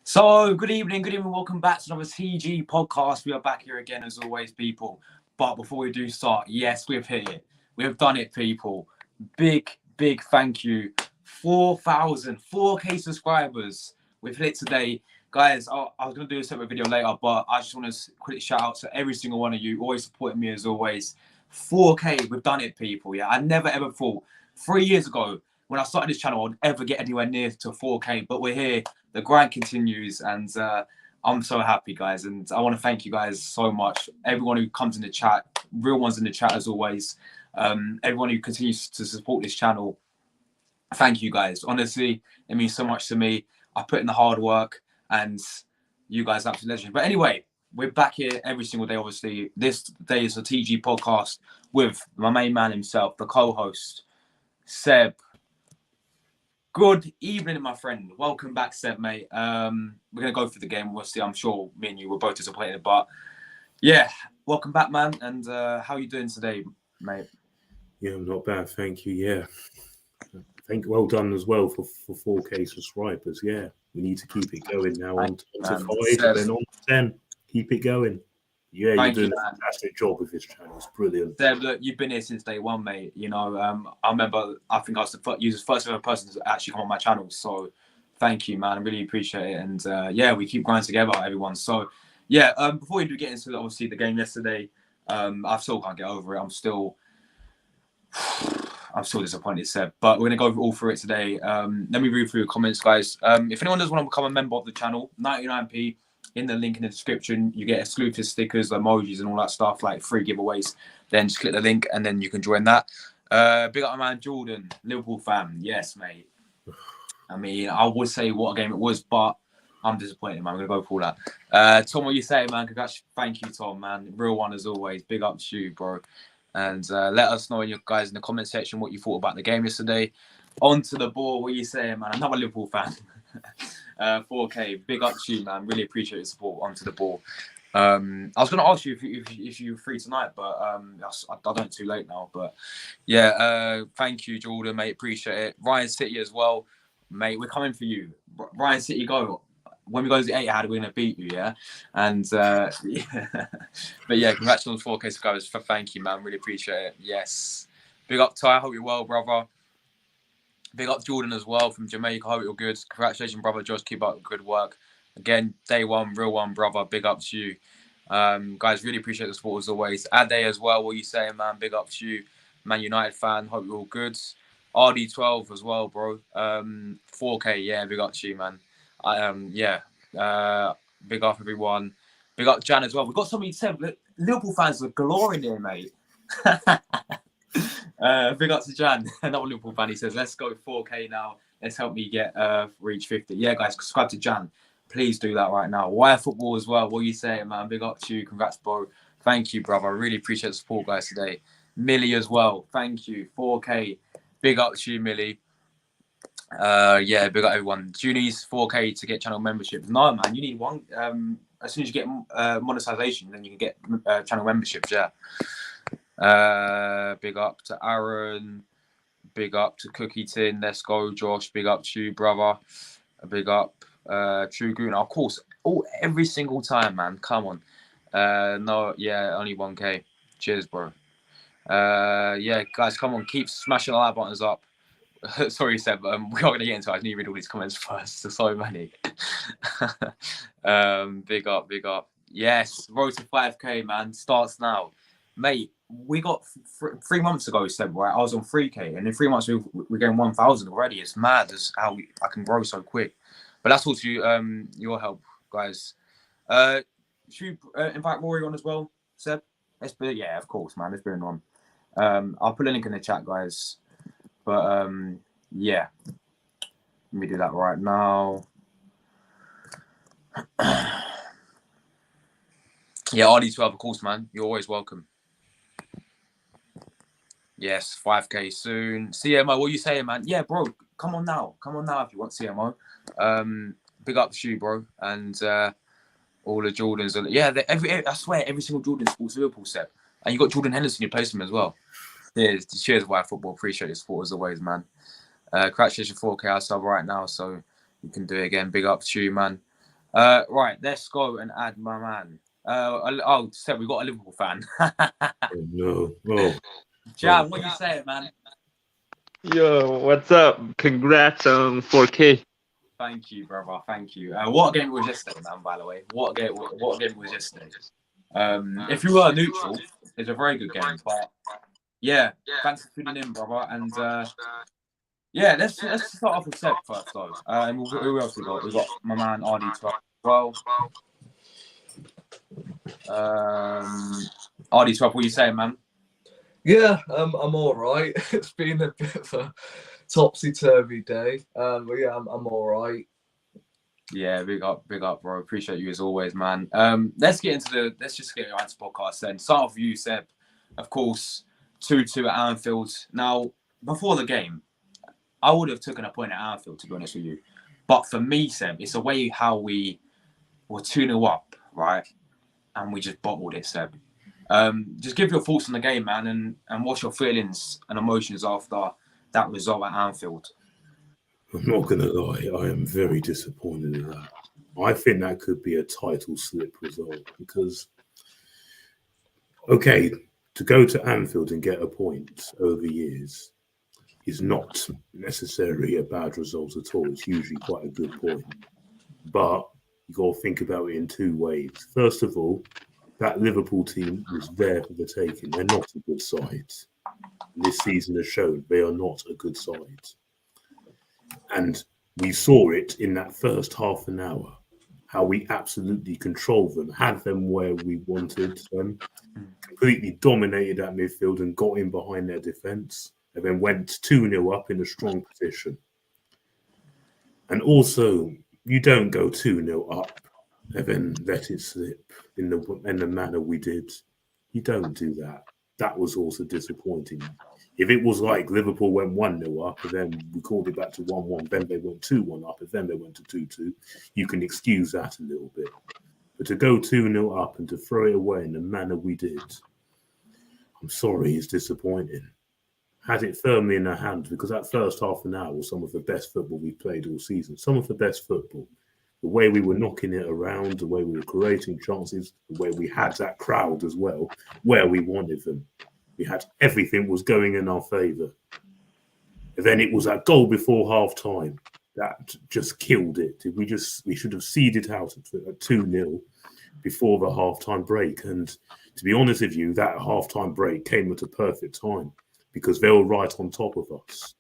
So, good evening, welcome back to another TG podcast. We are back here again as always, people. But before we do start, yes, we've hit it. We have done it, people. Big thank you. 4K subscribers. We've hit it today. Guys, I was going to do a separate video later, but I just want to quickly shout out to every single one of you, always supporting me as always. 4K, we've done it, people. Yeah, I never ever thought 3 years ago when I started this channel I'd ever get anywhere near to 4K, but we're here. The grind continues, and I'm so happy, guys. And I want to thank you guys so much. Everyone who comes in the chat, real ones in the chat as always. Everyone who continues to support this channel. Thank you, guys. Honestly, it means so much to me. I put in the hard work, and you guys are absolute legends. But anyway, we're back here every single day, obviously. This day is a TG podcast with my main man himself, the co-host, Seb. Good evening, my friend. Welcome back, Seb, mate. We're going to go through the game. Obviously, I'm sure me and you were both disappointed. But, yeah, welcome back, man. And how are you doing today, mate? Yeah, I'm not bad, thank you. Yeah. Well done as well for 4K subscribers. Yeah, we need to keep it going now. On to 5 and then on to 10. Keep it going. Yeah, you're doing a fantastic job with this channel. It's brilliant. Seb, look, you've been here since day one, mate. You know, I remember, I think I was the first ever person to actually come on my channel. So thank you, man. I really appreciate it. And yeah, we keep grinding together, everyone. So yeah, before we do get into obviously the game yesterday, I still can't get over it. I'm still disappointed, Seb. But we're going to go all through it today. Let me read through your comments, guys. If anyone does want to become a member of the channel, 99p. In the link in the description, you get exclusive stickers, emojis, and all that stuff, like free giveaways. Then just click the link, and then you can join that. Big up my man Jordan, Liverpool fan. Yes, mate. I mean, I would say what a game it was, but I'm disappointed, man. I'm gonna go for that. Tom, what you say, man? Congrats. Thank you, Tom, man. Real one as always. Big up to you, bro. And let us know, you guys, in the comment section what you thought about the game yesterday. On to the ball. What you saying, man? Another Liverpool fan. 4K, big up to you, man. Really appreciate your support. Onto the ball. I was going to ask you if you're free tonight, but I don't too late now. But yeah, thank you, Jordan, mate. Appreciate it. Ryan City as well, mate. We're coming for you. Ryan City, go. When we go to the 8, how we're going to beat you, yeah? And yeah. But yeah, congratulations on 4K subscribers. Thank you, man. Really appreciate it. Yes. Big up, Ty. I hope you're well, brother. Big up Jordan as well from Jamaica. Hope you're good. Congratulations, brother Josh. Keep up good work. Again, day one, real one, brother. Big up to you. Guys, really appreciate the support as always. Ade as well. What are you saying, man? Big up to you. Man United fan. Hope you're all good. RD12 as well, bro. 4K. Yeah, big up to you, man. Yeah. Big up, everyone. Big up Jan as well. We've got somebody said Liverpool fans are galore in here, mate. Big up to Jan, another Liverpool fan. He says, let's go 4K now. Let's help me get reach 50. Yeah, guys, subscribe to Jan. Please do that right now. Wire Football as well. What are you saying, man? Big up to you. Congrats, bro. Thank you, brother. I really appreciate the support, guys, today. Millie as well. Thank you. 4K. Big up to you, Millie. Yeah, big up everyone. Do you need 4K to get channel membership? No, man. You need one. As soon as you get monetization, then you can get channel memberships, yeah. Big up to Aaron. Big up to Cookie Tin. Let's go, Josh. Big up to you, brother. Big up True Goon. Of course, every single time, man. Come on. No, yeah, only 1K. Cheers, bro. Yeah, guys, come on. Keep smashing the like buttons up. Sorry, Seb. We are going to get into it. I need to read all these comments first. There's so many. Big up, big up. Yes, road to 5K, man. Starts now. Mate, we got 3 months ago, Seb, right? I was on 3K, and in 3 months, we're getting 1,000 already. It's mad as how I can grow so quick. But that's all to you, your help, guys. Should we invite Rory on as well, Seb? Yeah, of course, man. Let's bring him on. I'll put a link in the chat, guys. But yeah, let me do that right now. Yeah, RD12, of course, man. You're always welcome. Yes, 5K soon. CMO, what are you saying, man? Yeah, bro, come on now. Come on now if you want CMO. Big up the shoe, bro. And all the Jordans. Yeah, I swear, every single Jordan sports Liverpool set. And you got Jordan Henderson, you place him as well. Cheers, White Football. Appreciate your support as always, man. Congratulations 4K I sub right now, so you can do it again. Big up to you, man. Right, let's go and add my man. Seb, we got a Liverpool fan. No. Oh. Jam, what you saying, man? Yo, what's up? Congrats on 4K. Thank you, brother. Thank you. What a game was yesterday, man, by the way. What a game was yesterday. If you were neutral, it's a very good game. But yeah, thanks for tuning in, brother. And yeah, let's start off with Seb first, though. And who else we got? We got my man RD12 as well. RD12, what are you saying, man? Yeah, I'm all right. It's been a bit of a topsy-turvy day. But yeah, I'm all right. Yeah, big up, bro. Appreciate you as always, man. Let's just get into the podcast then. Start off with you, Seb. Of course, 2-2 at Anfield. Now, before the game, I would have taken a point at Anfield, to be honest with you. But for me, Seb, it's a way how we were 2-0 up, right? And we just bottled it, Seb. Just give your thoughts on the game, man, and what's your feelings and emotions after that result at Anfield? I'm not going to lie, I am very disappointed in that. I think that could be a title slip result because, okay, to go to Anfield and get a point over years is not necessarily a bad result at all. It's usually quite a good point. But you got to think about it in two ways. First of all, that Liverpool team was there for the taking. They're not a good side. And this season has shown they are not a good side. And we saw it in that first half an hour, how we absolutely controlled them, had them where we wanted them, completely dominated that midfield and got in behind their defence, and then went 2-0 up in a strong position. And also, you don't go 2-0 up and then let it slip in the manner we did. You don't do that. That was also disappointing. If it was like Liverpool went 1-0 up and then we called it back to 1-1, then they went 2-1 up and then they went to 2-2, you can excuse that a little bit. But to go 2-0 up and to throw it away in the manner we did, I'm sorry, it's disappointing. Had it firmly in our hands, because that first half an hour was some of the best football we've played all season. Some of the best football. The way we were knocking it around, the way we were creating chances, the way we had that crowd as well, where we wanted them. We had everything was going in our favour. And then it was that goal before half time that just killed it. We should have seeded out at 2-0 before the half time break. And to be honest with you, that half time break came at a perfect time because they were right on top of us.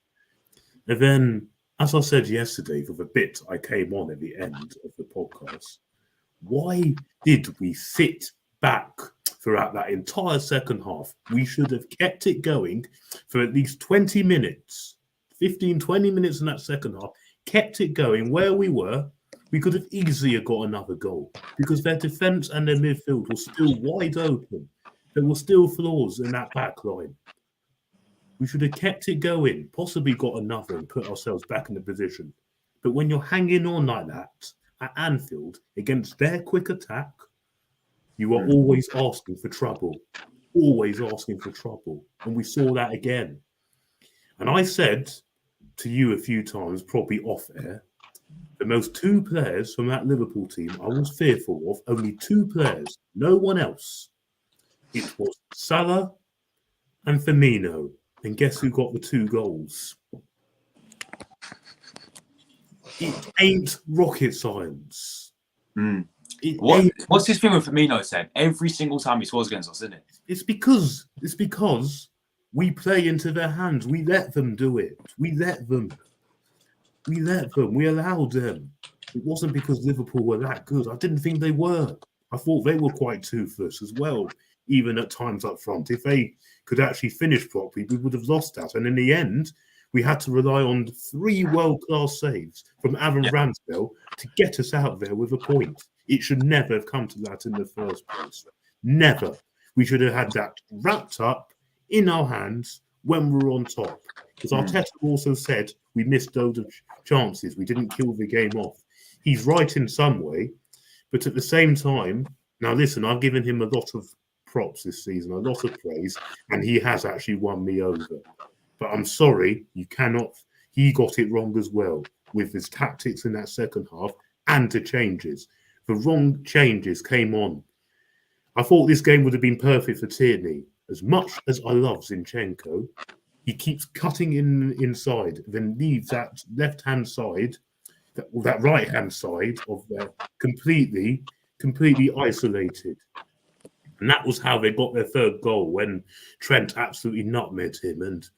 And then, as I said yesterday, for the bit I came on at the end of the podcast, why did we sit back throughout that entire second half? We should have kept it going for at least 20 minutes, 15, 20 minutes in that second half, kept it going where we were. We could have easily got another goal because their defence and their midfield was still wide open. There were still flaws in that back line. We should have kept it going, possibly got another and put ourselves back in the position. But when you're hanging on like that at Anfield against their quick attack, you are always asking for trouble. Always asking for trouble. And we saw that again. And I said to you a few times, probably off air, the most two players from that Liverpool team I was fearful of, only two players, no one else. It was Salah and Firmino. And guess who got the 2 goals? It ain't rocket science. Mm. It What's this thing with Firmino, Seb? Every single time he scores against us, isn't it? It's because we play into their hands. We let them do it. We let them. We allowed them. It wasn't because Liverpool were that good. I didn't think they were. I thought they were quite toothless as well, even at times up front. If they could actually finish properly, we would have lost that. And in the end, we had to rely on 3 world-class saves from Aaron Ramsdale to get us out there with a point. It should never have come to that in the first place. Never. We should have had that wrapped up in our hands when we were on top. Because Arteta also said we missed loads of chances. We didn't kill the game off. He's right in some way, but at the same time, now listen, I've given him a lot of props this season, a lot of praise, and he has actually won me over. But I'm sorry, you cannot. He got it wrong as well with his tactics in that second half and the changes. The wrong changes came on. I thought this game would have been perfect for Tierney. As much as I love Zinchenko, he keeps cutting inside, then leaves that left-hand side, that right-hand side of there completely isolated. And that was how they got their third goal when Trent absolutely nutmegged him. And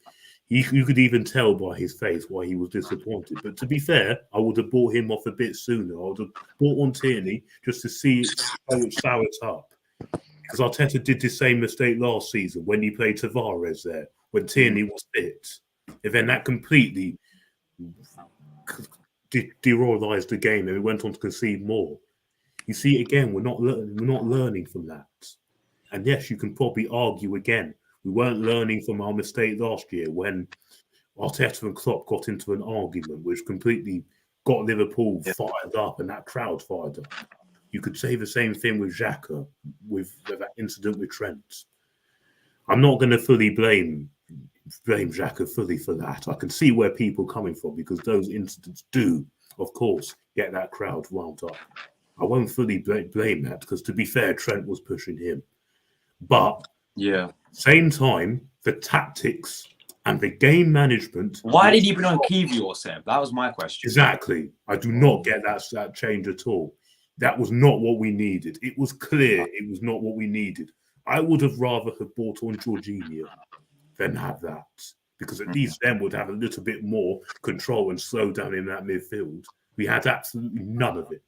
you could even tell by his face why he was disappointed. But to be fair, I would have bought him off a bit sooner. I would have bought on Tierney just to see how it sour it up. Because Arteta did the same mistake last season when he played Tavares there, when Tierney was fit. And then that completely demoralised the game and we went on to concede more. You see, again, we're not learning from that. And yes, you can probably argue again, we weren't learning from our mistake last year when Arteta and Klopp got into an argument which completely got Liverpool fired up and that crowd fired up. You could say the same thing with Xhaka, with that incident with Trent. I'm not going to fully blame Xhaka fully for that. I can see where people are coming from because those incidents do, of course, get that crowd wound up. I won't fully blame that because, to be fair, Trent was pushing him. But same time, the tactics and the game management. Why did he bring on Kiwior, Seb? That was my question. Exactly. I do not get that change at all. That was not what we needed. It was clear it was not what we needed. I would have rather have bought on Jorginho than have that. Because at least then would have a little bit more control and slow down in that midfield. We had absolutely none of it.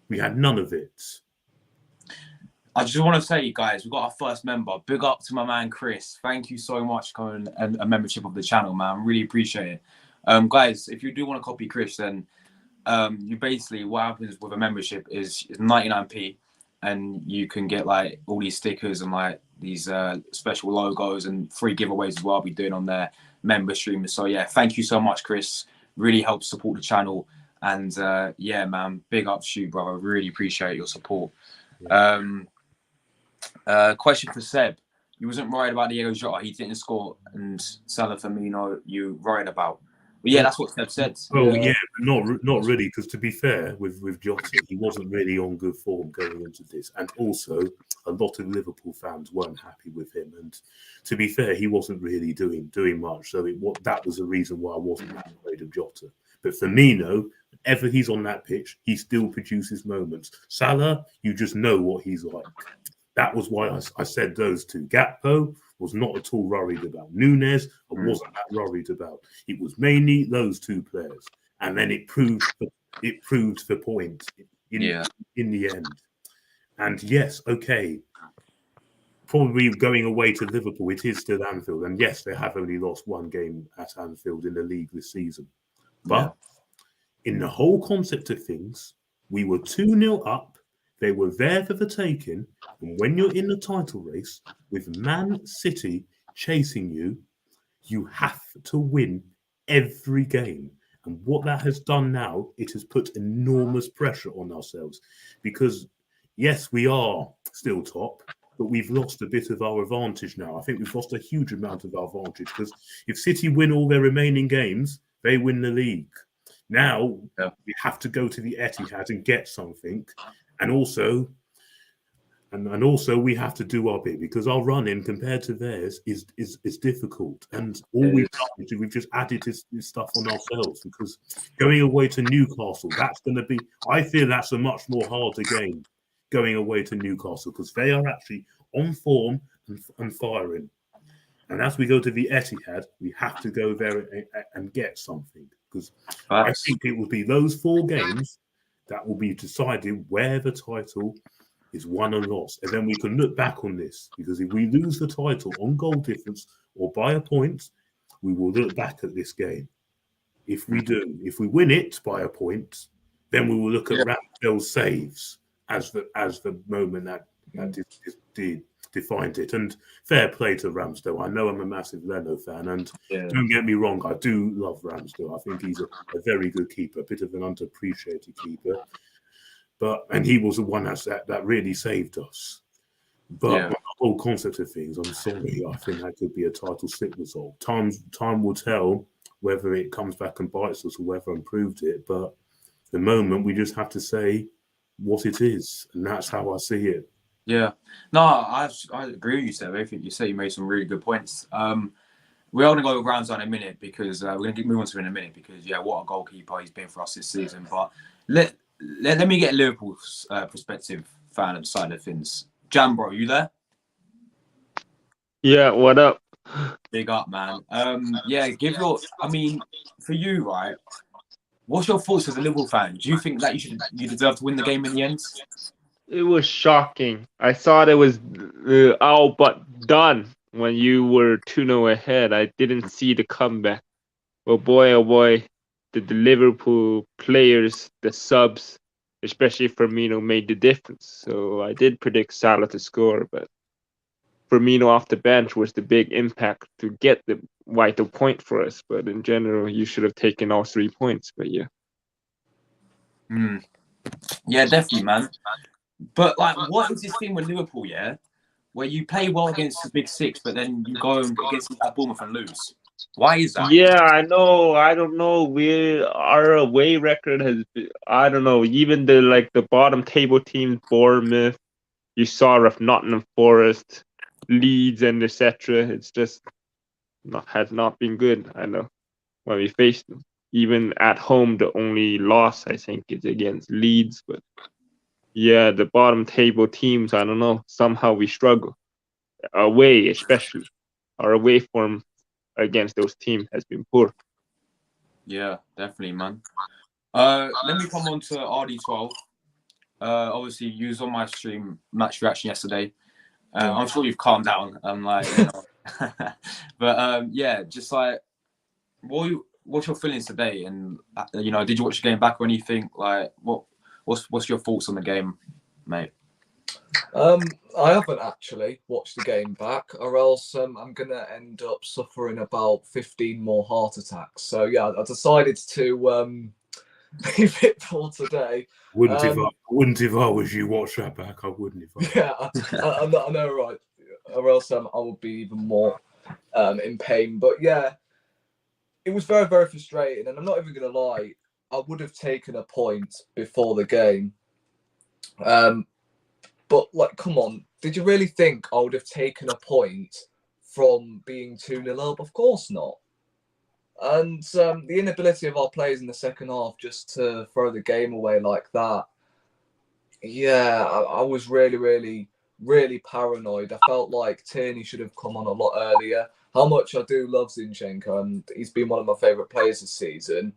We had none of it. I just want to say, guys, we've got our first member. Big up to my man, Chris. Thank you so much for coming and a membership of the channel, man. Really appreciate it. Guys, if you do want to copy Chris, then you basically, what happens with a membership is 99p, and you can get like all these stickers and like these special logos and free giveaways as well. I'll be doing on their member streams. So yeah, thank you so much, Chris. Really helps support the channel. And yeah, man, big up to you, brother. Really appreciate your support. Question for Seb. You wasn't worried about Diego Jota. He didn't score, and Salah Firmino you worried about. But yeah, that's what Seb said. Oh yeah, not really. Because to be fair, with Jota, he wasn't really on good form going into this, and also a lot of Liverpool fans weren't happy with him. And to be fair, he wasn't really doing much. So that was the reason why I wasn't that afraid of Jota. But Firmino, whenever he's on that pitch, he still produces moments. Salah, you just know what he's like. That was why I said those two. Gakpo was not at all worried about. Núñez, I wasn't that worried about. It was mainly those two players. And then it proved the point in the end. And yes, okay, probably going away to Liverpool, it is still Anfield. And yes, they have only lost one game at Anfield in the league this season. But in the whole concept of things, we were 2-0 up. They were there for the taking. And when you're in the title race with Man City chasing you, you have to win every game. And what that has done now, it has put enormous pressure on ourselves. Because, yes, we are still top, but we've lost a bit of our advantage now. I think we've lost a huge amount of our advantage because if City win all their remaining games, they win the league. Now, we have to go to the Etihad and get something. And also, And also we have to do our bit because our running compared to theirs is difficult. And all we've done is we've just added this stuff on ourselves because going away to Newcastle, that's going to be, I feel that's a much more harder game going away to Newcastle because they are actually on form and firing. And as we go to the Etihad, we have to go there and get something because I think it will be those 4 games that will be deciding where the title is won and lost. And then we can look back on this because if we lose the title on goal difference or by a point, we will look back at this game. If we win it by a point, then we will look at Ramsdale's saves as the moment that defined it. And fair play to Ramsdale. I know I'm a massive Leno fan, and don't get me wrong, I do love Ramsdale. I think he's a very good keeper, a bit of an underappreciated keeper. And he was the one that really saved us. But the whole concept of things, I'm sorry, I think that could be a title slip result. Time will tell whether it comes back and bites us or whether improved it. But the moment we just have to say what it is, and that's how I see it. Yeah, no, I agree with you, Seb. I think you made some really good points. We're going to go with Ramsdale in a minute because we're going to move on to him in a minute because what a goalkeeper he's been for us this season. But let me get Liverpool's perspective, fan side of things. Jam, bro, you there? Yeah, what up? Big up, man. Give your. I mean, for you, right? What's your thoughts as a Liverpool fan? Do you think that you deserve to win the game in the end? It was shocking. I thought it was all but done when you were 2-0 ahead. I didn't see the comeback. Well, boy, oh boy, the Liverpool players, the subs, especially Firmino, made the difference. So I did predict Salah to score, but Firmino off the bench was the big impact to get the vital point for us. But in general, you should have taken all 3 points. But yeah. Yeah, definitely, man. But what is this thing with Liverpool, where you play well against the big 6, but then you go against Bournemouth and lose? Why is that? Yeah, I know. I don't know. Our away record has been, I don't know. Even the bottom table teams, Bournemouth, you saw of Nottingham Forest, Leeds, and etc. It's just has not been good. I know when we faced them. Even at home, the only loss I think is against Leeds, but. Yeah, the bottom table teams, I don't know. Somehow we struggle. Away, especially. Our away form against those teams has been poor. Yeah, definitely, man. Let me come on to RD12. Obviously, you was on my stream match reaction yesterday. I'm sure you've calmed down. But just like, what's your feelings today? And did you watch the game back or anything? Like, what's your thoughts on the game, mate? I haven't actually watched the game back, or else I'm gonna end up suffering about 15 more heart attacks. So yeah, I decided to leave it for today. Wouldn't if I was you watch that back. I wouldn't if I. Yeah, I know, right? Or else I would be even more in pain. But yeah, it was very, very frustrating, and I'm not even gonna lie. I would have taken a point before the game. But come on, did you really think I would have taken a point from being 2-0 up? Of course not. And the inability of our players in the second half just to throw the game away like that. Yeah, I was really, really, really paranoid. I felt like Tierney should have come on a lot earlier. How much I do love Zinchenko, and he's been one of my favourite players this season.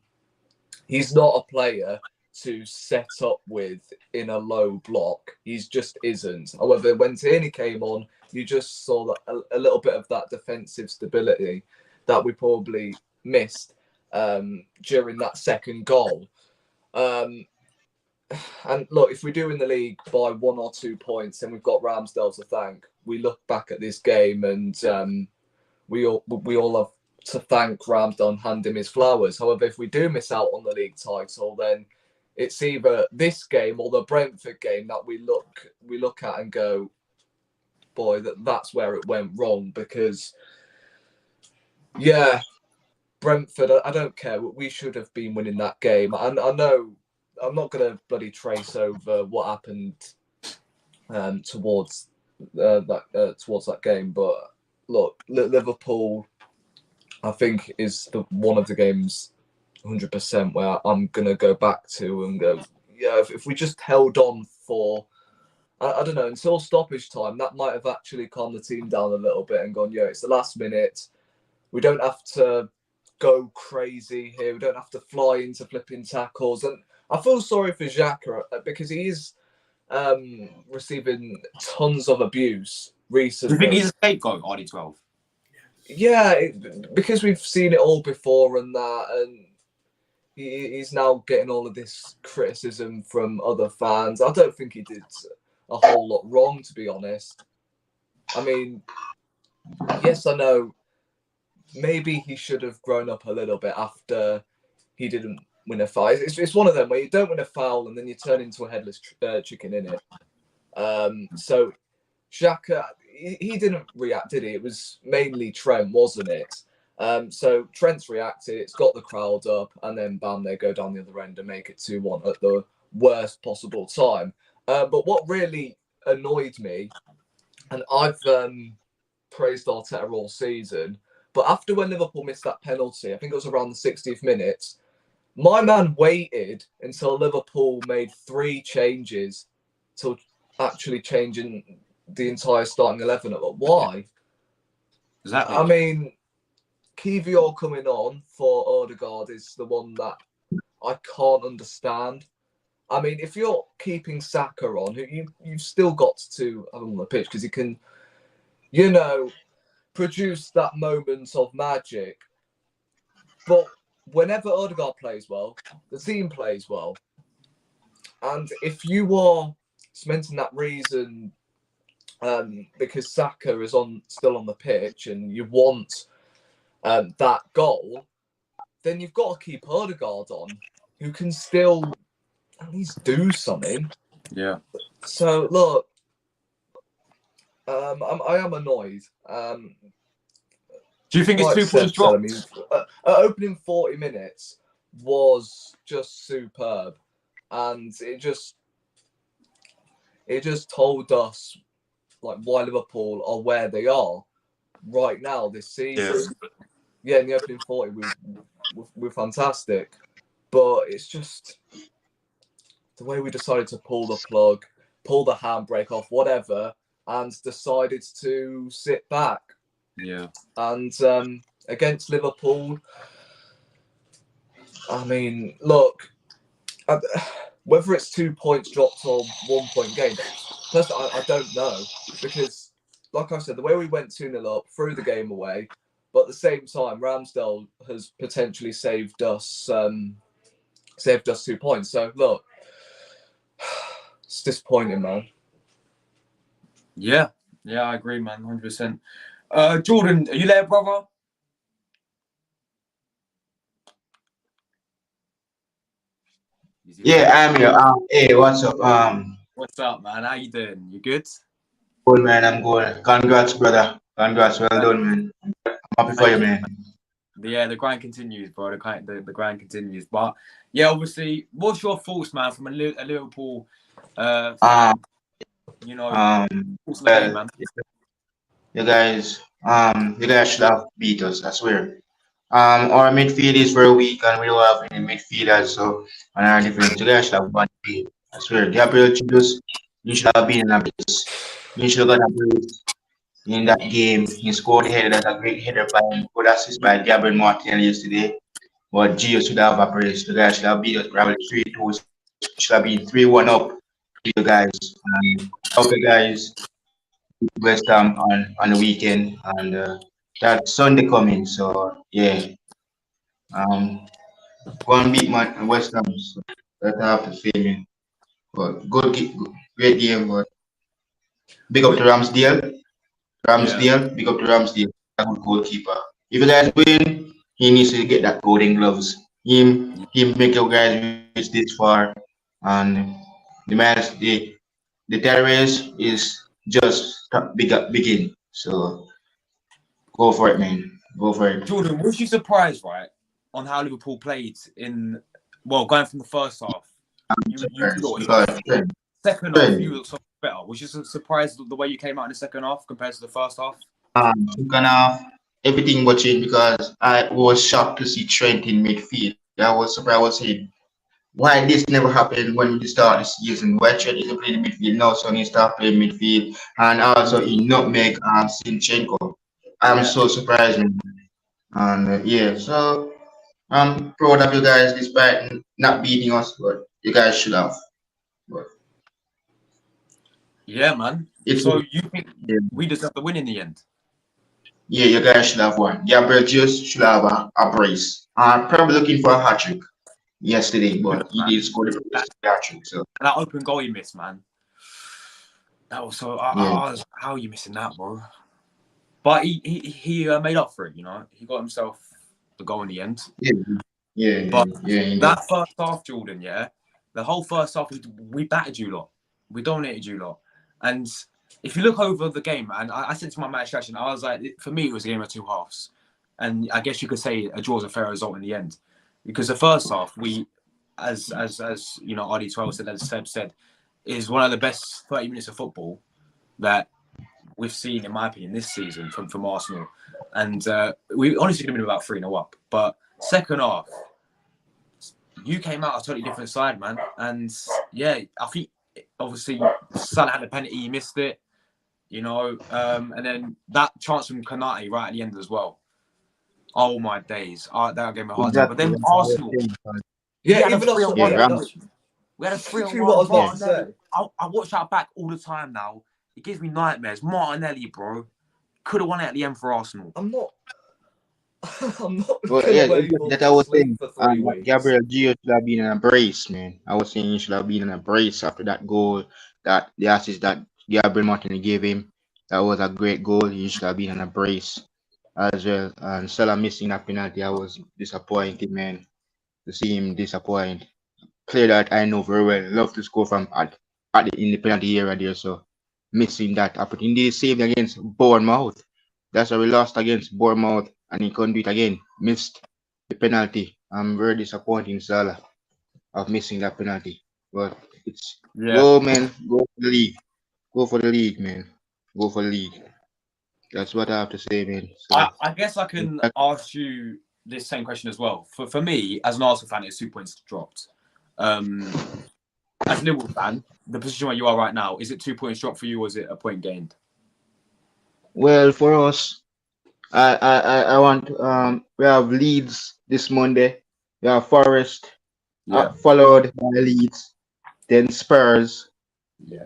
He's not a player to set up with in a low block. He just isn't. However, when Tierney came on, you just saw that a little bit of that defensive stability that we probably missed during that second goal. And look, if we do in the league by 1 or 2 points, then we've got Ramsdale to thank. We look back at this game and we all have to thank Ramsdale and hand him his flowers. However, if we do miss out on the league title, then it's either this game or the Brentford game that we look at and go, boy, that's where it went wrong. Because, yeah, Brentford, I don't care. We should have been winning that game. And I know I'm not going to bloody trace over what happened towards that game. But look, Liverpool, I think, is one of the games 100% where I'm gonna go back to and go, yeah, if we just held on for, I don't know, until stoppage time, that might have actually calmed the team down a little bit and gone, yeah, it's the last minute. We don't have to go crazy here. We don't have to fly into flipping tackles. And I feel sorry for Xhaka because he is receiving tons of abuse recently. Do you think he's a scapegoat, RD12? Yeah, because we've seen it all before and that, and he's now getting all of this criticism from other fans. I don't think he did a whole lot wrong, to be honest. I mean, yes, I know maybe he should have grown up a little bit after he didn't win a foul. It's one of them where you don't win a foul and then you turn into a headless chicken, innit? So Xhaka, he didn't react, did he? It was mainly Trent, wasn't it? So Trent's reacted, it's got the crowd up, and then bam, they go down the other end and make it 2-1 at the worst possible time. But what really annoyed me, and I've praised Arteta all season, but after when Liverpool missed that penalty, I think it was around the 60th minute, my man waited until Liverpool made 3 changes till actually changing the entire starting 11. Why? Exactly. I mean, Kivior coming on for Odegaard is the one that I can't understand. I mean, if you're keeping Saka on, you've still got to have him on the pitch because he can, produce that moment of magic. But whenever Odegaard plays well, the team plays well. And if you are cementing that reason because Saka is still on the pitch and you want that goal, then you've got to keep Odegaard on, who can still at least do something. Yeah. So look, I am annoyed. Do you think it's 2 points dropped? I mean, opening 40 minutes was just superb, and it just told us like why Liverpool are where they are right now this season. Yeah, in the opening 40, we're fantastic, but it's just the way we decided to pull the plug, pull the handbrake off, whatever, and decided to sit back. Yeah. And against Liverpool, I mean, look, whether it's 2 points dropped or 1 point gained, personally, I don't know, because, like I said, the way we went 2-0 up, threw the game away, but at the same time, Ramsdale has potentially saved us 2 points. So look, it's disappointing, man. Yeah, I agree, man, 100%. Jordan, are you there, brother? Yeah, I'm here. Hey, what's up? What's up, man? How you doing? You good? Good, man. I'm good. Congrats, brother. Congrats. Well done, man. I'm happy for you, man. Yeah, the grind continues, bro. The grind continues. But yeah, obviously, what's your thoughts, man, from a Liverpool? Well, game, man. you guys should have beat us. I swear. Our midfield is very weak, and we don't have any midfielders. So, on our defense, you guys should have won the game. I swear. Gabriel Jesus, you should have been in a place. You should have got a place in that game. He scored a header. That's a great header by him. Good assist by Gabriel Martinelli yesterday. But Gio should have a place. The guys should have beat us probably 3-2. Should have been 3-1 up to you guys. Hope you guys West Ham on the weekend, and that's Sunday coming. So yeah, go and beat West Ham. So that I have to feel in. But great game. But big up to Ramsdale. Big up to Ramsdale. A good goalkeeper. If you guys win, he needs to get that golden gloves. Him make you guys reach this far, and the terrace is just begin. So go for it, man. Go for it. Jordan, was you surprised, right, on how Liverpool played going from the first half? You thought second half, you looked so better. Was you surprised the way you came out in the second half compared to the first half? Second half, everything was changed because I was shocked to see Trent in midfield. I was surprised. I was saying, why this never happened when we start the season? Why Trent isn't playing midfield now, so he start playing midfield, and also he nutmeg Sinchenko. I'm so surprised, man. And yeah, so I'm proud of you guys despite not beating us, but you guys should have. But Yeah, man. it's So you think yeah, we deserve the win in the end? yeah, you guys should have won. Gabriel just should have a brace. I'm probably looking for a hat trick yesterday, but he did score the first hat trick. So That open goal he missed, man. That was so. yeah, I was, how are you missing that, bro? But he made up for it, you know. He got himself the goal in the end. yeah, yeah, But yeah, indeed. that first half, Jordan, yeah, the whole first half, we battered you lot. We dominated you lot. And if you look over the game, man, I said to my match reaction, I was like, for me, it was a game of two halves. And I guess you could say a draw is a fair result in the end. Because the first half, we, as you know, RD12 said, as Seb said, is one of the best 30 minutes of football that we've seen, in my opinion, this season from Arsenal. And we honestly could have been about 3-0 up. But second half, you came out a totally different side, man. And yeah, I think obviously Salah had a penalty, he missed it, you know. And then that chance from Konate right at the end as well. Oh my days. That gave me a hard time. But then Arsenal. Yeah, even us. We had a 3-1. What I was about to say. I watch that back all the time now. It gives me nightmares. Martinelli, bro, could have won it at the end for Arsenal. I'm not. Well, yeah, that I was saying. Gabriel Gio should have been in a brace, man. I was saying he should have been in a brace after that goal, that the assist that Gabriel Martinelli gave him. That was a great goal. He should have been in a brace as well. And Salah missing that penalty, I was disappointed, man, to see him disappoint. Player that I know very well, love to score from in the penalty area there, so missing that opportunity. Saved against Bournemouth. That's why we lost against Bournemouth, and he couldn't do it again. Missed the penalty. I'm very disappointed in Salah of missing that penalty. But it's go, man. Go for the league. Go for the league, man. Go for the league. That's what I have to say, man. So, I guess I can ask you this same question as well. For me, as an Arsenal fan, it's 2 points dropped. As a Liverpool fan, the position where you are right now, is it 2 points dropped for you, or is it a point gained? well, for us, I want we have Leeds this Monday. We have Forest, followed by Leeds, then Spurs,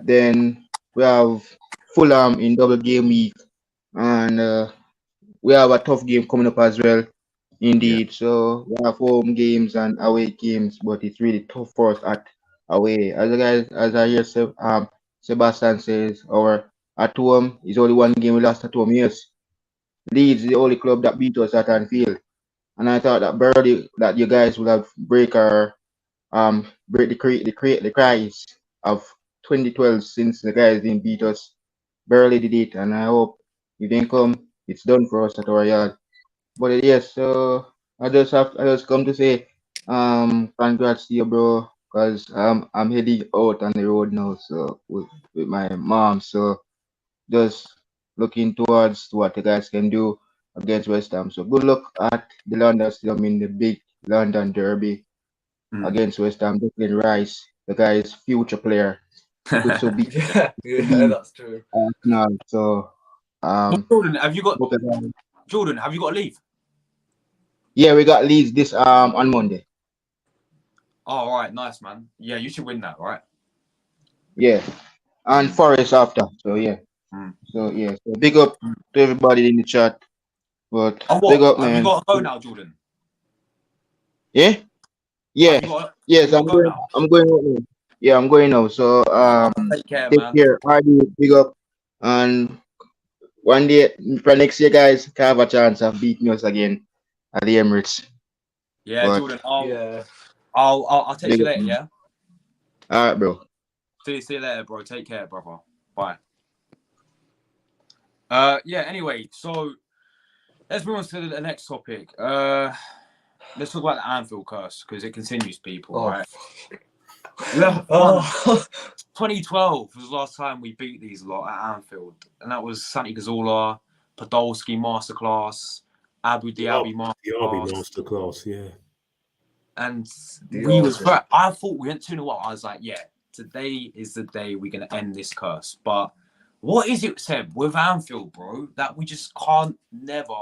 then we have Fulham in double game week, and we have a tough game coming up as well. Indeed, so we have home games and away games, but it's really tough for us at away. As I hear Sebastian says, our at home is only one game we lost at home. Yes, Leeds is the only club that beat us at Anfield, and I thought that you guys would have break the cries of 2012 since the guys didn't beat us. Barely did it, and I hope if they come, it's done for us at our yard. But yes, so I just come to say congrats to you, bro, because I'm heading out on the road now, so with my mom, so just looking towards what the guys can do against West Ham. So good luck at the London Stadium in the big London Derby against West Ham. Declan Rice, the guy's future player, could so be that's true. So Jordan, have you got to leave? Yeah, we got Leeds this on Monday. Oh, all right, nice, man. Yeah, you should win that, right? Yeah, and Forest after. So yeah. So yeah. So big up to everybody in the chat. But big up, man. Have you got to go now, Jordan? Yeah. Yeah. Yes, I'm going. I'm going out now. Yeah, I'm going now. So take care, take man. care. Big up, and one day for next year, guys, can have a chance of beating us again at the Emirates. Yeah, but, Jordan. I'll text you later. Yeah. All right, bro. See you later, bro. Take care, brother. Bye. Yeah. Anyway, so let's move on to the next topic. Let's talk about the Anfield Curse because it continues, people. Right. 2012 was the last time we beat these lot at Anfield, and that was Santi Cazorla, Podolski masterclass, Abu Dhabi Diaby masterclass. masterclass, yeah. And The we was Arsenal. I thought we went 2-0 up. I was like, yeah, today is the day we're gonna end this curse. But what is it, Seb, with Anfield, bro, that we just can't never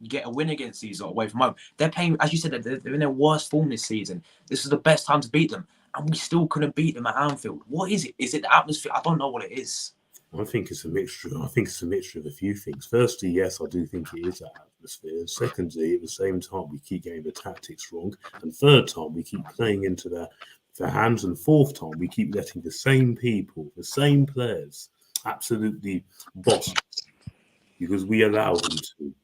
get a win against these lot away from home? They're playing, as you said, they're in their worst form this season. This is the best time to beat them, and we still couldn't beat them at Anfield. What is it? Is it the atmosphere? I don't know what it is. I think it's a mixture. I think it's a mixture of a few things. Firstly, yes, I do think it is that atmosphere. Secondly, at the same time, we keep getting the tactics wrong. And third time, we keep playing into their hands. And fourth time, we keep letting the same people, the same players, absolutely boss us because we allow them to.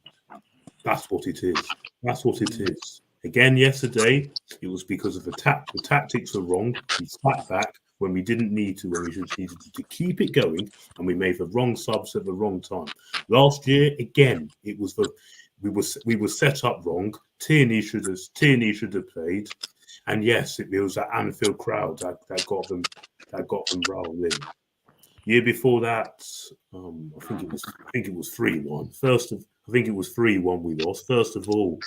That's what it is. That's what it is. Again, yesterday, it was because of the tactics were wrong. We sat back when we didn't need to, when we just needed to keep it going, and we made the wrong subs at the wrong time. Last year, again, it was we were set up wrong. Tierney should have played, and yes, it was that Anfield crowd that got them rolling. Year before that, I think it was 3-1. I think it was 3-1 we lost. First of all,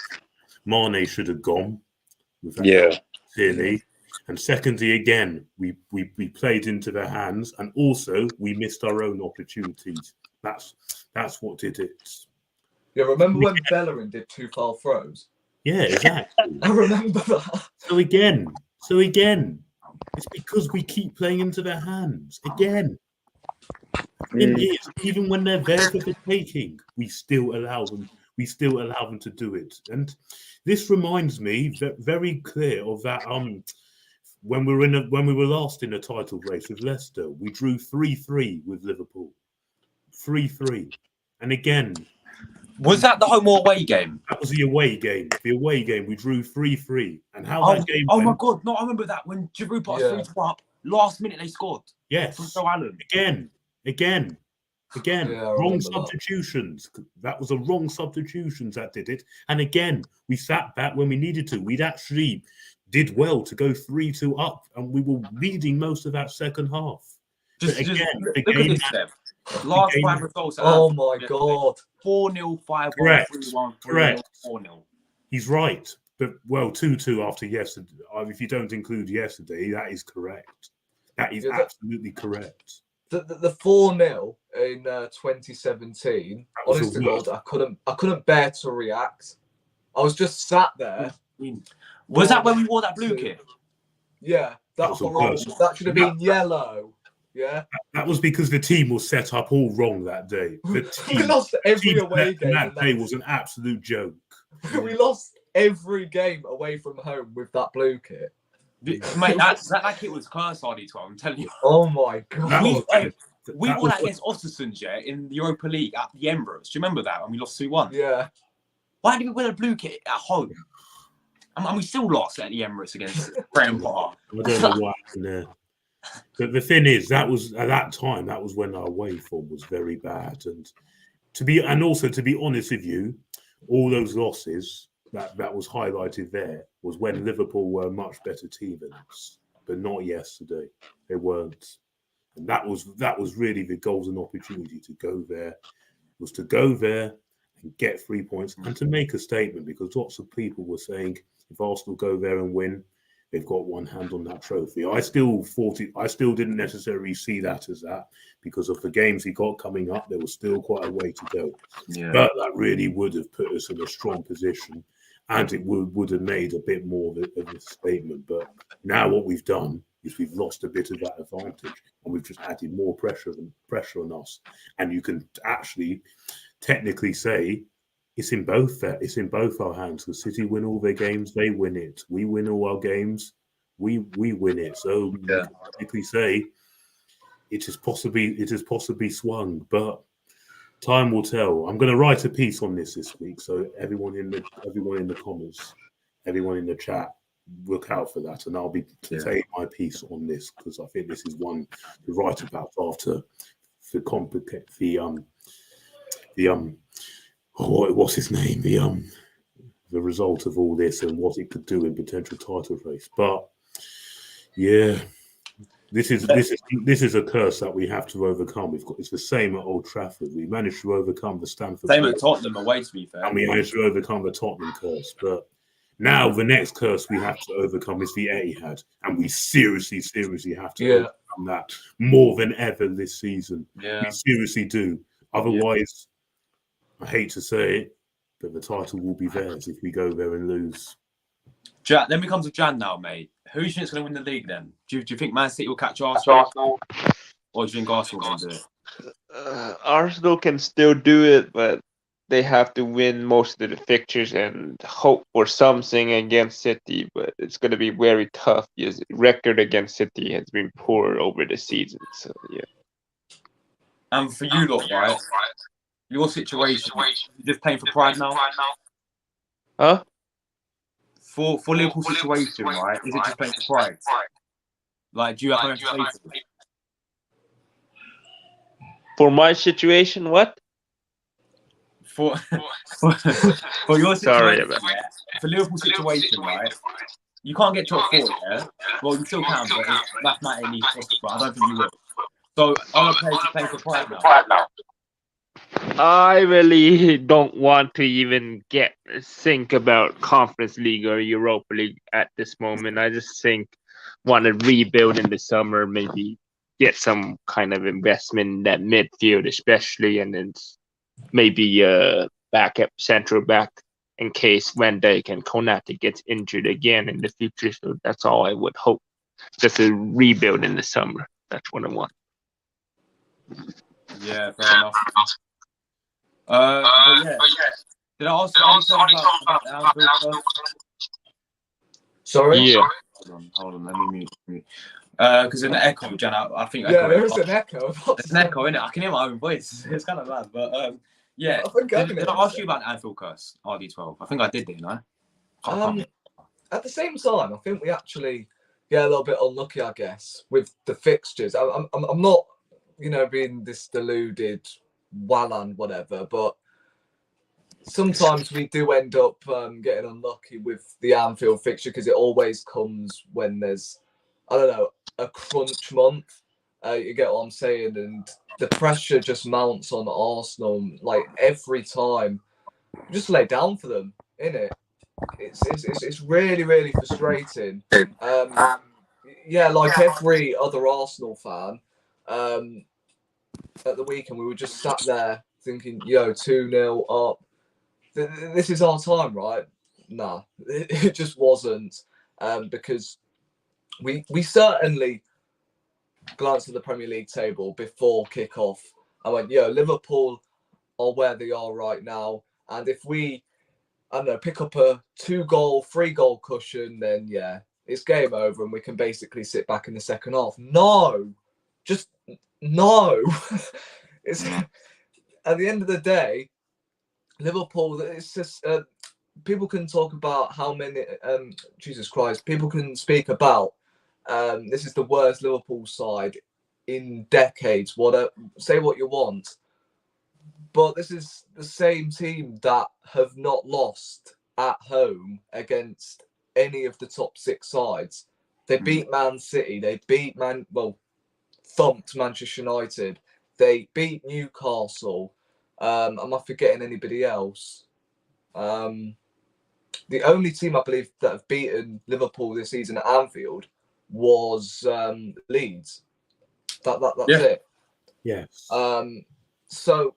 Mane should have gone with that Tierney. And secondly, again, we played into their hands, and also we missed our own opportunities. That's what did it. Yeah, remember when Bellerin did 2 foul throws? Yeah, exactly. I remember that. So again, it's because we keep playing into their hands. Again. Even when they're there for the taking, we still allow them to do it. And this reminds me very clear of that when we were last in a title race with Leicester, we drew 3-3 with Liverpool. 3-3. And again, was that the home or away game? That was the away game. The away game, we drew 3-3. And how that game went, my God, no, I remember that when Giroud put us 3-2 up, last minute they scored. Yes. From Joe Allen. Again. Yeah, Wrong substitutions. That was the wrong substitutions that did it. And again, we sat back when we needed to. We'd actually did well to go 3-2 up, and we were leading most of that second half. Just again, look at this, Steph. Last 5 results. Oh my God. 4-0, 5-1, Correct. 3-1, 3-0, Correct. 4-0. He's right. But, 2-2 after yesterday. If you don't include yesterday, that is correct. That is absolutely correct. The 4-0 in 2017, honest to God, I couldn't bear to react. I was just sat there. Was that when we wore that blue kit? Yeah, that should have been yellow. Yeah, that was because the team was set up all wrong that day. We lost every away game. That day was an absolute joke. We lost every game away from home with that blue kit. Mate, that kit was cursed, RD12, I'm telling you. Oh my God. We won that against Ottersund, in the Europa League at the Emirates. Do you remember that when we lost 2-1? Yeah. Why did we win a blue kit at home? And we still lost at the Emirates against Brentford. I don't know what happened there. But the thing is, that was at that time, that was when our away form was very bad. And to be honest with you, all those losses that was highlighted there was when Liverpool were a much better team than us, but not yesterday. They weren't. And that was really the golden opportunity to go there, was to go there and get 3 points and to make a statement, because lots of people were saying if Arsenal go there and win, they've got one hand on that trophy. I still didn't necessarily see that as that, because of the games we got coming up. There was still quite a way to go. Yeah. But that really would have put us in a strong position, and it would have made a bit more of a statement. But now what we've done is we've lost a bit of that advantage, and we've just added more pressure on us. And you can actually technically say it's in both our hands. Because City win all their games, they win it. We win all our games, we win it. So you can technically say it is possibly swung, but time will tell. I'm going to write a piece on this week, so everyone in the comments, everyone in the chat, look out for that, and I'll be saying my piece on this, because I think this is one to write about after what's his name, the result of all this and what it could do in potential title race. But yeah, This is a curse that we have to overcome. It's the same at Old Trafford. We managed to overcome the Stamford. Same curse, at Tottenham away, to be fair. and we managed to overcome the Tottenham curse. But now the next curse we have to overcome is the Etihad, and we seriously have to overcome that more than ever this season. Yeah. We seriously do. Otherwise, I hate to say it, but the title will be theirs if we go there and lose. Then we come to Jan now, mate. Who do you think is going to win the league then? Do you think Man City will catch Arsenal? Or do you think Arsenal will do it? Arsenal can still do it, but they have to win most of the fixtures and hope for something against City. But it's going to be very tough because record against City has been poor over the season. So, yeah. And for you lot, right? Your situation, you're just playing for pride now? Huh? For Liverpool's situation, right? Is it just playing for pride? Like, do you have to play for it? For my situation, what? For your situation, Sorry about for Liverpool's situation, right? You can't get top 4, yeah? Well, you still can, but it's mathematically possible. I don't think you will. So, other players are playing for pride now. I really don't want to even think about Conference League or Europa League at this moment. I just want to rebuild in the summer, maybe get some kind of investment in that midfield, especially, and then maybe backup central back in case Van Dijk and Konate gets injured again in the future. So that's all I would hope. Just a rebuild in the summer. That's what I want. Yeah, fair enough. But yeah. Did I ask you about the Anfield Curse? Sorry? Yeah. Hold on. Let me mute. Because an echo, Jan. I think. Yeah, there is an echo. There's an echo in it. I can hear my own voice. It's kind of bad, but yeah. Did I ask you about the Anfield Curse, RD12? I think I did, didn't I? At the same time, I think we actually get a little bit unlucky, I guess, with the fixtures. I'm not, being this deluded Wallan, whatever, but sometimes we do end up getting unlucky with the Anfield fixture because it always comes when there's, I don't know, a crunch month. You get what I'm saying? And the pressure just mounts on Arsenal like every time. You just lay down for them, innit? It's really, really frustrating. Yeah, like every other Arsenal fan, at the weekend we were just sat there thinking, 2-0 up. This is our time, right? Nah, it just wasn't. Because we certainly glanced at the Premier League table before kickoff. I went, Liverpool are where they are right now. And if we, I don't know, pick up a 2-goal, 3-goal cushion, then yeah, it's game over and we can basically sit back in the second half. No, just no. It's at the end of the day, Liverpool, it's just people can talk about how many Jesus Christ, people can speak about this is the worst Liverpool side in decades. Say what you want. But this is the same team that have not lost at home against any of the top 6 sides. They beat Man City. They beat thumped Manchester United. They beat Newcastle. Am I forgetting anybody else? The only team I believe that have beaten Liverpool this season at Anfield was Leeds. That's it. Yes. So,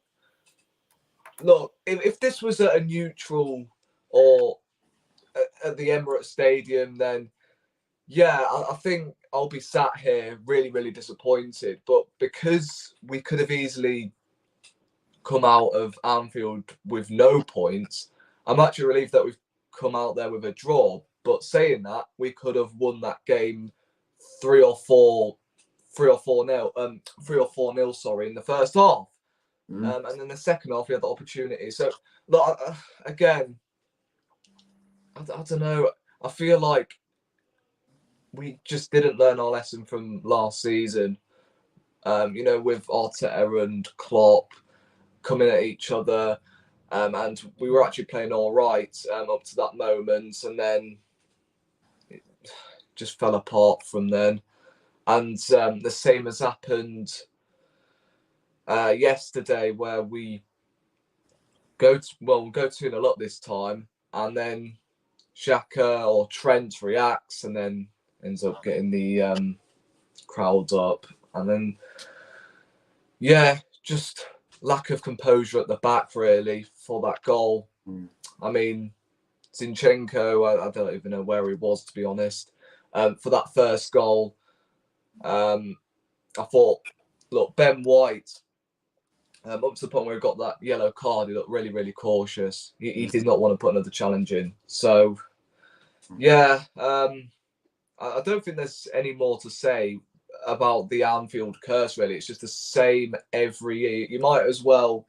look, if this was at a neutral or at the Emirates Stadium, then yeah, I think I'll be sat here really, really disappointed. But because we could have easily come out of Anfield with no points, I'm actually relieved that we've come out there with a draw. But saying that, we could have won that game 3 or 4 nil. 3-4-0, sorry, in the first half. And then the second half, we had the opportunity. So, look, again, I don't know. I feel like we just didn't learn our lesson from last season. With Arteta and Klopp coming at each other, and we were actually playing all right up to that moment, and then it just fell apart from then. And the same has happened yesterday, where we go 2-0 up this time, and then Xhaka or Trent reacts and then ends up getting the crowd up. And then, just lack of composure at the back, really, for that goal. I mean, Zinchenko, I don't even know where he was, to be honest. For that first goal, I thought, look, Ben White, up to the point where he got that yellow card, he looked really, really cautious. He did not want to put another challenge in. So, I don't think there's any more to say about the Anfield Curse, really. It's just the same every year. You might as well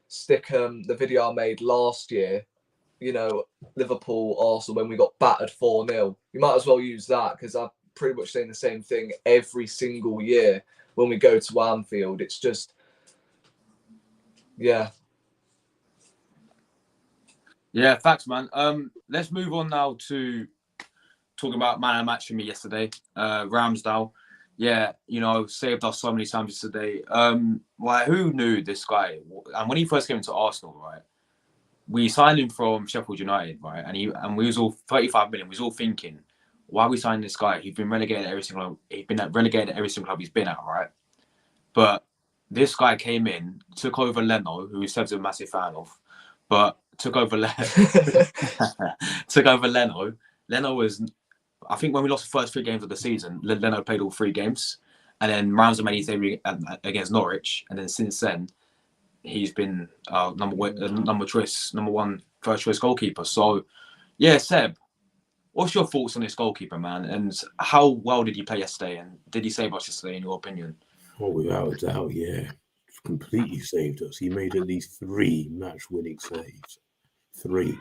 stick the video I made last year, Liverpool, Arsenal, when we got battered 4-0. You might as well use that, because I'm pretty much saying the same thing every single year when we go to Anfield. It's just, Yeah, facts, man. Let's move on now to talking about man of the match for me yesterday. Ramsdale. Yeah, saved us so many times yesterday. Who knew this guy? And when he first came into Arsenal, right, we signed him from Sheffield United, right, and we was all 35 million. We was all thinking, why are we signing this guy? He's been relegated at every single club he's been at, right? But this guy came in, took over Leno, who Seb's a massive fan of, but took over Leno. Leno was, I think, when we lost the first 3 games of the season, Leno played all 3 games, and then Ramsdale made his debut against Norwich, and then since then he's been number one first choice goalkeeper. So yeah, Seb, what's your thoughts on this goalkeeper, man? And how well did he play yesterday? And did he save us yesterday, in your opinion? Oh, without a doubt, yeah. Completely saved us. He made at least 3 match-winning saves. 3.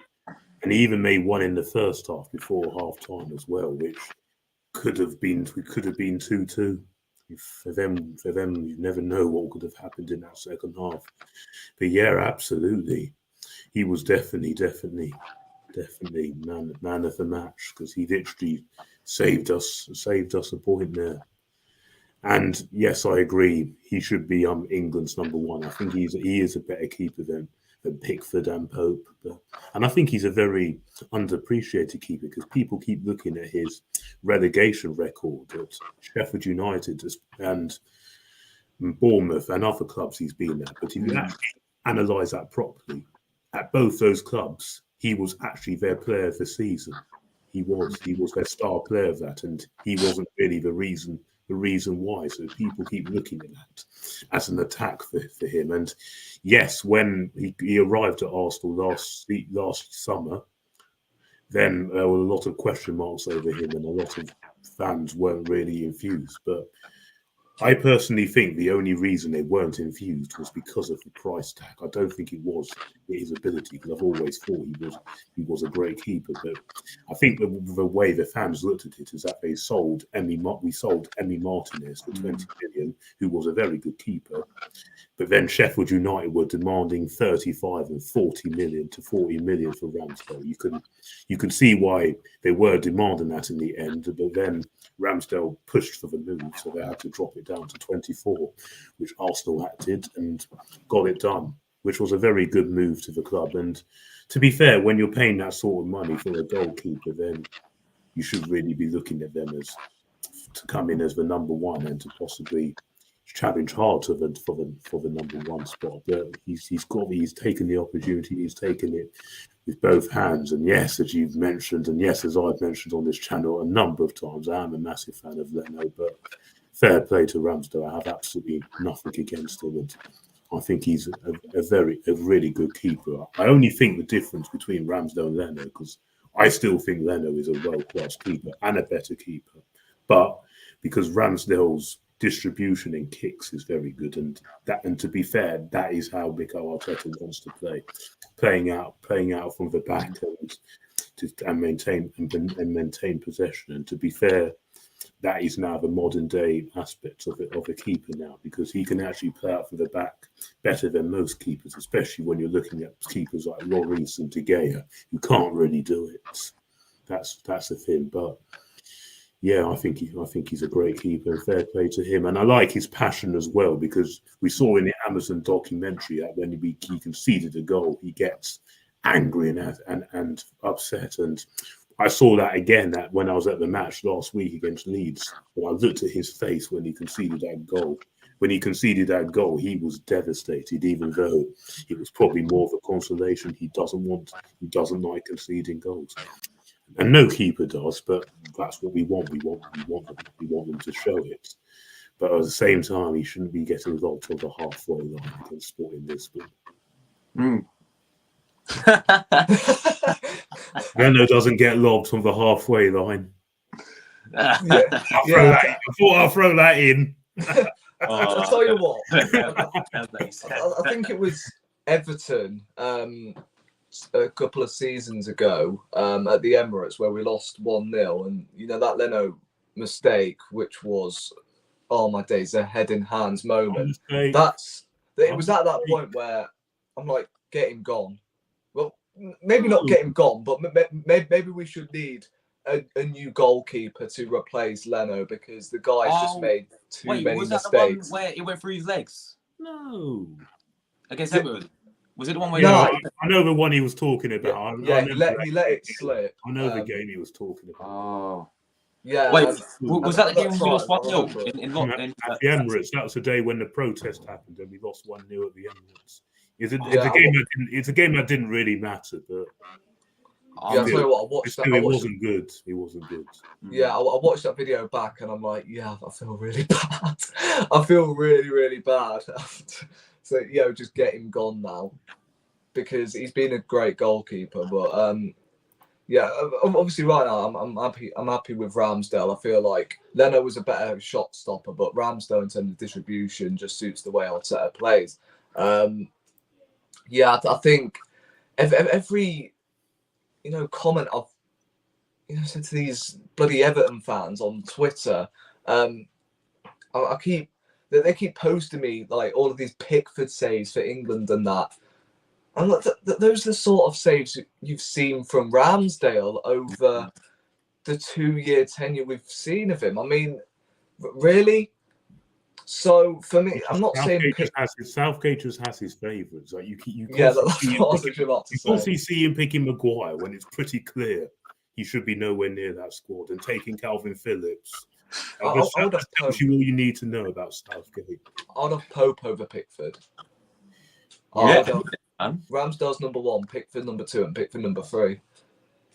And he even made one in the first half before half-time as well, which could have been 2-2. For them, you never know what could have happened in that second half. But yeah, absolutely. He was definitely man of the match, because he literally saved us a point there. And yes, I agree. He should be England's number 1. I think he is a better keeper than Pickford and Pope. And I think he's a very underappreciated keeper, because people keep looking at his relegation record at Sheffield United and Bournemouth and other clubs he's been at. But if you actually analyse that properly, at both those clubs, he was actually their player of the season. He was their star player of that, and he wasn't really the reason why. So people keep looking at that as an attack for him. And yes, when he arrived at Arsenal last summer, then there were a lot of question marks over him, and a lot of fans weren't really enthused. But I personally think the only reason they weren't infused was because of the price tag. I don't think it was his ability, because I've always thought he was a great keeper. But I think the way the fans looked at it is that we sold Emi Martinez for 20 million, who was a very good keeper. But then Sheffield United were demanding 35 and 40 million to 40 million for Ramsdale. You can see why they were demanding that in the end, but then Ramsdale pushed for the move, so they had to drop it down to 24, which Arsenal did and got it done, which was a very good move to the club. And to be fair, when you're paying that sort of money for a goalkeeper, then you should really be looking at them as to come in as the number 1 and to possibly challenge hard for the number 1 spot. But he's taken the opportunity, he's taken it with both hands. And yes, as you've mentioned, and yes, as I've mentioned on this channel a number of times, I am a massive fan of Leno, but fair play to Ramsdale. I have absolutely nothing against him, and I think he's a really good keeper. I only think the difference between Ramsdale and Leno, because I still think Leno is a world-class keeper and a better keeper, but because Ramsdale's distribution in kicks is very good, and to be fair, that is how Mikel Arteta wants to play, playing out from the back and maintain possession. And to be fair, that is now the modern day aspect of a keeper now, because he can actually play out from the back better than most keepers, especially when you're looking at keepers like Lloris and De Gea, who can't really do it. That's the thing. But Yeah, I think he's a great keeper. Fair play to him, and I like his passion as well, because we saw in the Amazon documentary that when he conceded a goal, he gets angry and upset. And I saw that again that when I was at the match last week against Leeds, when I looked at his face when he conceded that goal. When he conceded that goal, he was devastated, even though it was probably more of a consolation. He doesn't like conceding goals. And no keeper does, but that's what we want. We want them to show it. But at the same time, he shouldn't be getting locked on the halfway line against Sporting Lisbon. Leno doesn't get lobbed on the halfway line. Yeah. I thought I'll throw that in. I'll tell you what. I think it was Everton a couple of seasons ago at the Emirates where we lost 1-0, and that Leno mistake, which was, oh my days, a head in hands moment. It was at that point where I'm like, get him gone. Well, maybe not get him gone, but maybe we should need a new goalkeeper to replace Leno, because the guy's just made too many was that mistakes. the one where it went through his legs? No. Against Everton? Was it the one where? Yeah, I know the one he was talking about. Yeah, he let it slip. I know the game he was talking about. Oh. Yeah. Wait, was that the game we lost 1-0 at the Emirates? That was the day when the protest happened and we lost 1-0 at the Emirates. It's a game that didn't really matter, but I'll tell you what, I watched that. It wasn't good. It wasn't good. Yeah, I watched that video back and I'm like, yeah, I feel really bad. I feel really, really bad. So, just get him gone now, because he's been a great goalkeeper. But obviously right now I'm happy with Ramsdale. I feel like Leno was a better shot stopper, but Ramsdale in terms of distribution just suits the way Arteta plays. I think every comment I've said to these bloody Everton fans on Twitter, they keep posting me like all of these Pickford saves for England and that. And look, those are the sort of saves you've seen from Ramsdale over the 2-year tenure we've seen of him. I mean, really? So for me, I'm not saying Southgate just has his favourites. Like you that's what I was about to say. You also see him picking Maguire when it's pretty clear he should be nowhere near that squad, and taking Calvin Phillips. That tells you all you need to know about Southgate. I'd have Pope over Pickford. Ramsdale's number 1, Pickford number 2, and Pickford number 3.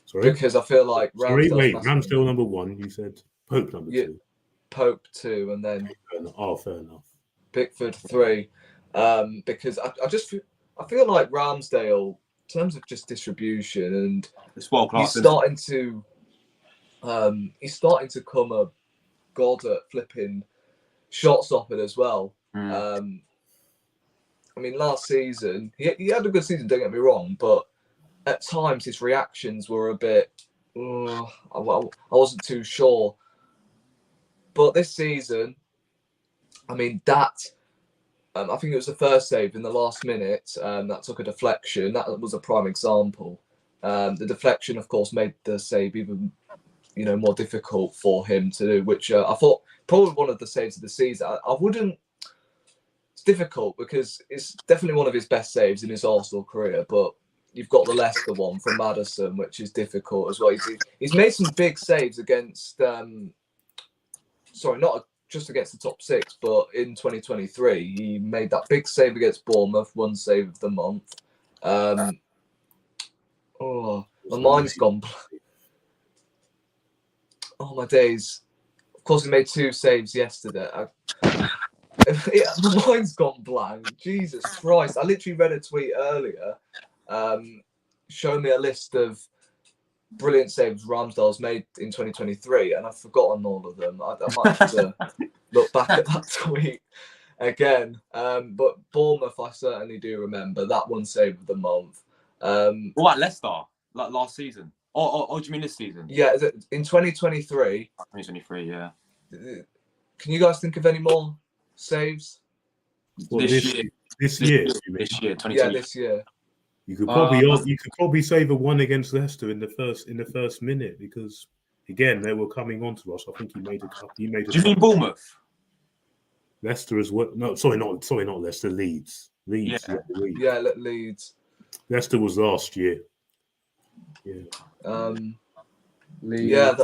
Sorry? Because I feel like Ramsdale number 1, you said Pope number 2. Pope 2, and then fair enough. Pickford 3. Because I feel like Ramsdale, in terms of just distribution, and it's world class, he's starting to come a god at flipping shot stopping as well. I mean, last season he had a good season, don't get me wrong, but at times his reactions were a bit I wasn't too sure. But this season, I mean, that I think it was the first save in the last minute that took a deflection. That was a prime example. The deflection, of course, made the save even more difficult for him to do, which I thought probably one of the saves of the season. I wouldn't. It's difficult because it's definitely one of his best saves in his Arsenal career, but you've got the Leicester one from Maddison, which is difficult as well. He's made some big saves against. Not just against the top 6, but in 2023, he made that big save against Bournemouth, one save of the month. My mind's gone. Oh, my days. Of course, he made 2 saves yesterday. My mind's gone blank. Jesus Christ. I literally read a tweet earlier showing me a list of brilliant saves Ramsdale's made in 2023, and I've forgotten all of them. I might have to look back at that tweet again. But Bournemouth, I certainly do remember that one save of the month. What about Leicester? Like last season? Or do you mean this season? Yeah, in 2023. 2023, yeah. Can you guys think of any more saves? This year, 2023. Yeah, this year. You could probably save a one against Leicester in the first minute, because again, they were coming on to us. I think he made a couple. Do you mean Bournemouth? Leicester as well. No, sorry, not Leicester. Leeds. Yeah. Leeds. Leicester was last year. Yeah. Leeds. Yeah,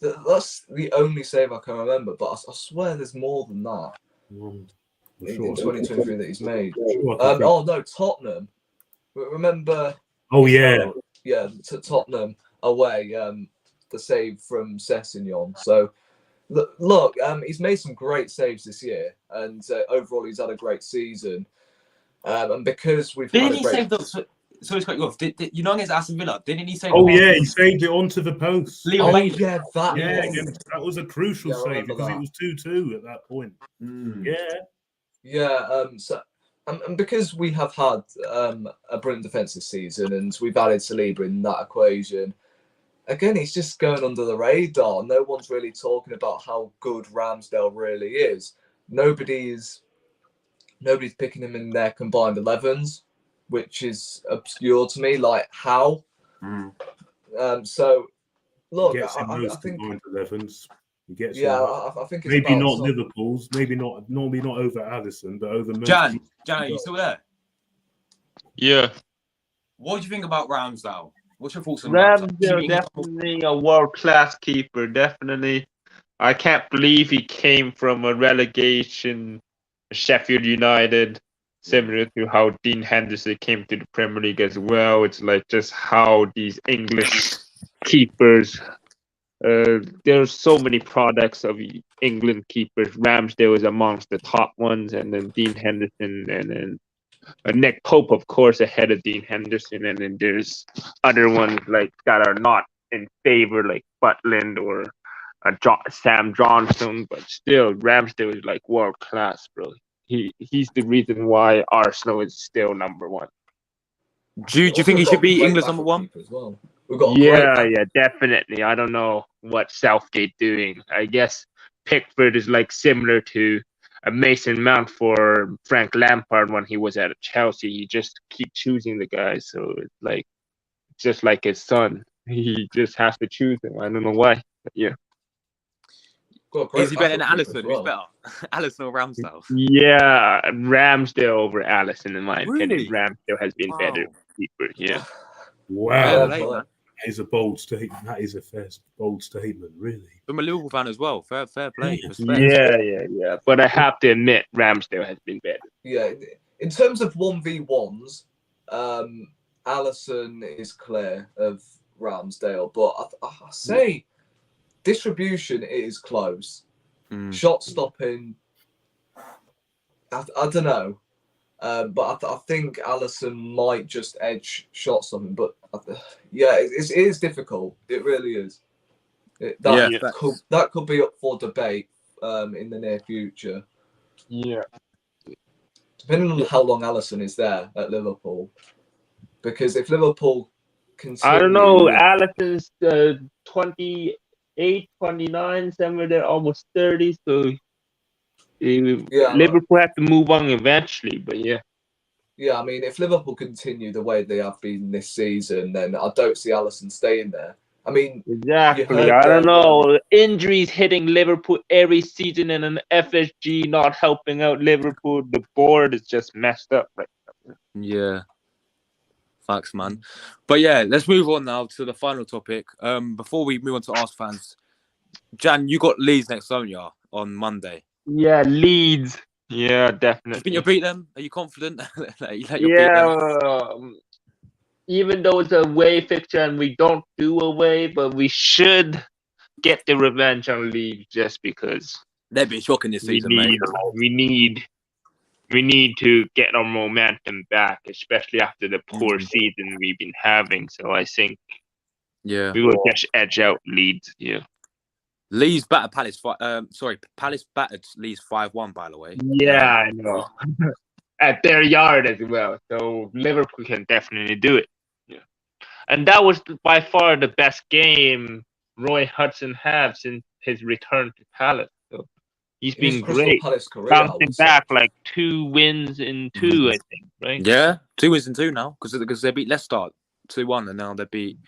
that's the only save I can remember. But I swear there's more than that in 2023 that he's made. Oh no, Tottenham. Remember? Oh yeah. To Tottenham away. The save from Sessegnon. So. Look, he's made some great saves this year, and overall he's had a great season. And because we've didn't he save the? Sorry to cut you off. You know against Aston Villa, didn't he save? Oh yeah, he saved it onto the post. Leon Bailey. Yeah, that was a crucial save because it was 2-2 at that point. So and because we have had a brilliant defensive season, and we've added Saliba in that equation. Again, he's just going under the radar. No one's really talking about how good Ramsdale really is. Nobody's picking him in their combined 11s, which is obscure to me. Like how? So look, I think combined 11s. He gets I think it's maybe not Liverpool's, maybe not over Alisson, but over Jan, are you still there? Yeah. What do you think about Ramsdale? What's your thoughts on Ramsdale? Definitely a world-class keeper. Definitely. I can't believe he came from a relegation, Sheffield United, similar to how Dean Henderson came to the Premier League as well. It's like just how these English keepers, there's so many products of England keepers. Ramsdale is amongst the top ones, and then Dean Henderson, and then Nick Pope, of course, ahead of Dean Henderson, and then there's other ones like that are not in favor, like Butland or Sam Johnson, but still, Ramsdale is like world class, bro. He's the reason why Arsenal is still number one. Do you think he should be England's number one? As well. Yeah, definitely. I don't know what Southgate doing. I guess Pickford is like similar to a Mason Mount for Frank Lampard when he was at Chelsea. You just keep choosing the guys, so it's like just like his son. He just has to choose him. I don't know why. But yeah. Is he better than Alisson? Who's better? Alisson or Ramsdale? Yeah, Ramsdale over Alisson in my opinion. Really? Ramsdale has been better keeper. Yeah. Wow. That is a bold statement. That is a bold statement, really. I'm a Liverpool fan as well. Fair play. Yeah. But I have to admit, Ramsdale has been better. Yeah. In terms of 1v1s, Alisson is clear of Ramsdale, but I say distribution is close. Shot stopping, I don't know. But I think Alisson might just edge shot stopping. But it is difficult. It really is. That could be up for debate in the near future. Yeah. Depending on how long Alisson is there at Liverpool. Because if Liverpool continue... I don't know. Alisson's 28, 29, somewhere there, almost 30. So... Liverpool have to move on eventually, but yeah. Yeah, I mean, if Liverpool continue the way they have been this season, then I don't see Alisson staying there. I mean, exactly. I don't know. Injuries hitting Liverpool every season, and an FSG not helping out Liverpool. The board is just messed up right now. Yeah. Facts, man. But yeah, let's move on now to the final topic. Before we move on to Arsenal fans, Jan, you got Leeds next, don't you, on Monday? Yeah, Leeds. Yeah, definitely. Do you think you'll beat them? Are you confident? Even though it's a away fixture and we don't do away, but we should get the revenge on Leeds just because they've been shocking this season, mate. We need to get our momentum back, especially after the poor season we've been having. So I think we will just edge out Leeds. Yeah. Leeds battered Palace. Palace battered Leeds 5-1. By the way. Yeah, I know. At their yard as well, so Liverpool can definitely do it. Yeah, and that was by far the best game Roy Hodgson had since his return to Palace. So he's been great, bouncing back like 2 wins in 2, I think. Right? Yeah, 2 wins in 2 now because they beat Leicester 2-1, and now they beat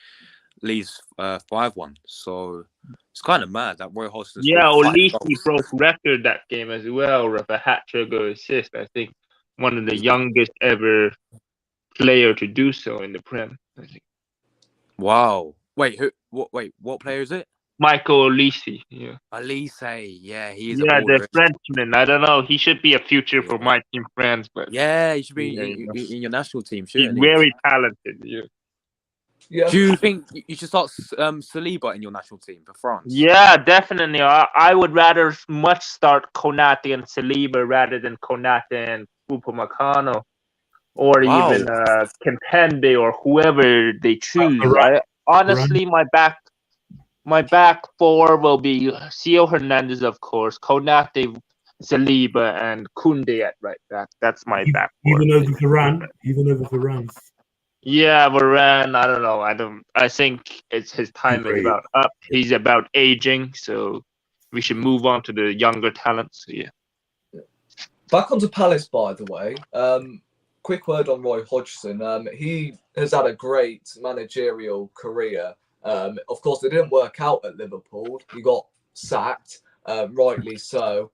Leeds 5-1. So it's kind of mad that Roy Hodgson. Yeah, scored 5 Olisi goals. broke record that game as well with a hat trick or assist. I think one of the youngest ever player to do so in the Prem. I think. Wow. Wait, who? What player is it? Michael Olisi. Yeah. Elise. Yeah, he is Yeah, a the baller. Frenchman. I don't know. He should be a future for Yeah. my team, France. But Yeah, he should be Yeah, in your national team, he's shouldn't he? very talented. Yeah. Yeah. Do you think you should start Saliba in your national team for France? Yeah, definitely. I would rather much start Konate and Saliba rather than Konate and Upamecano, or Wow. even Kimpembe or whoever they choose. Varane. Honestly, my back four will be Theo Hernandez, of course, Konate, Saliba, and Koundé at right back. That's my back four. Even over Varane. Yeah, Varane. I don't know. I think his time is Great. about up. He's about aging, so we should move on to the younger talents. Yeah. Back onto Palace, by the way. Quick word on Roy Hodgson. He has had a great managerial career. Of course, they didn't work out at Liverpool. He got sacked, rightly so.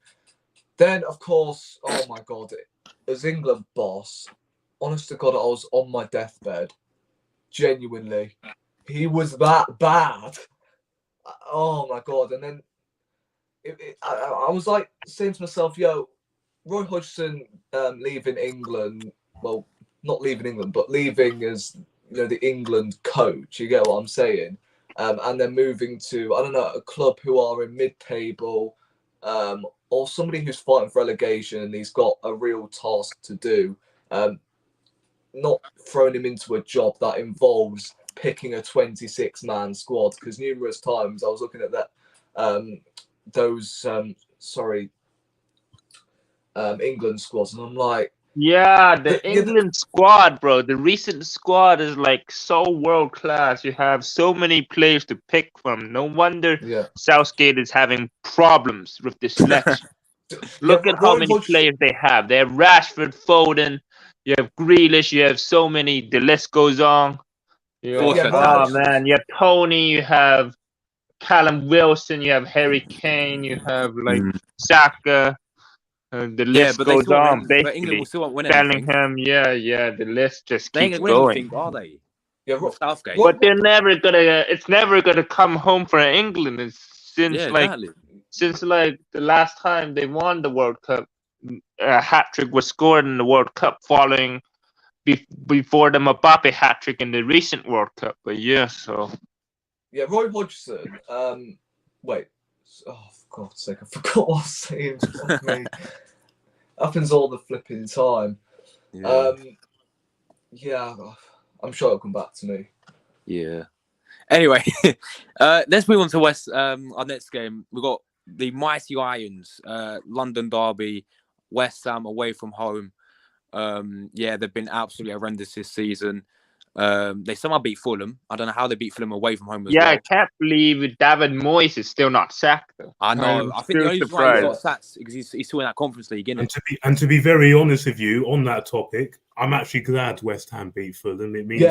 Then, of course, oh my God, as England boss, honest to God, I was on my deathbed. Genuinely. He was that bad. Oh my God. And then I was like saying to myself, yo, Roy Hodgson leaving England, well, not leaving England, but leaving as the England coach, you get what I'm saying? And then moving to, I don't know, a club who are in mid-table, or somebody who's fighting for relegation and he's got a real task to do. Not throwing him into a job that involves picking a 26-man squad, because numerous times I was looking at that, England squads, and I'm like, yeah, the England squad, bro. The recent squad is like so world class. You have so many players to pick from. No wonder Southgate is having problems with the selection. Look at how many players they have. They have Rashford, Foden, you have Grealish, you have so many. The list goes on. Man, you have Tony, you have Callum Wilson, you have Harry Kane, you have like Saka. The list goes on. But England will still won't win anything. Bellingham, yeah. The list just they keeps ain't win going. anything, are they? Yeah, Southgate. But they're never gonna. It's never gonna come home for England. It's since the last time they won the World Cup, a hat trick was scored in the World Cup, following before the Mbappe hat trick in the recent World Cup. But yeah, Roy Hodgson. Wait. Oh, for God's sake, I forgot what I was saying. Fuck me. Happens all the flipping time. Yeah. I'm sure it'll come back to me. Yeah. Anyway, let's move on to our next game. We've got the Mighty Irons, London derby, West Ham away from home. They've been absolutely horrendous this season. They somehow beat Fulham. I don't know how they beat Fulham away from home as well. I can't believe David Moyes is still not sacked, though. I know. I think the only reason why he's got sacked is because he's still in that Conference League, isn't it? And to be very honest with you on that topic, I'm actually glad West Ham beat Fulham. It means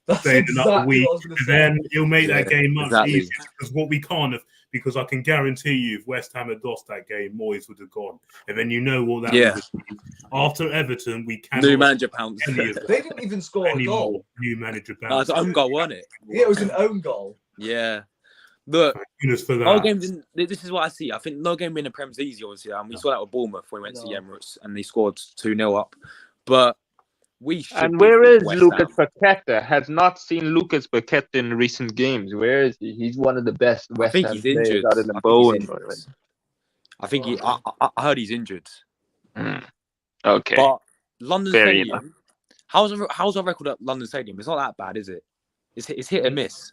that's another week, then he'll make that game much easier. Because what we can't have, because I can guarantee you, if West Ham had lost that game, Moyes would have gone. And then you know what that would be. After Everton, we cannot. New manager pounds. They didn't even score a goal. New manager pounds. No, it's an own goal, wasn't it? Yeah, it was an own goal. Yeah. Look, for that. No game. This is what I see. I think no game in the Prem's easy, obviously. We saw that with Bournemouth when we went to the Emirates and they scored 2-0 up. But we should. And where is Lucas Paqueta? Has not seen Lucas Paqueta in recent games. Where is he? He's one of the best West Ham players injured. Other than Bowen. I think I heard he's injured. Okay. But London Stadium. How's our record at London Stadium? It's not that bad, is it? It's hit and miss.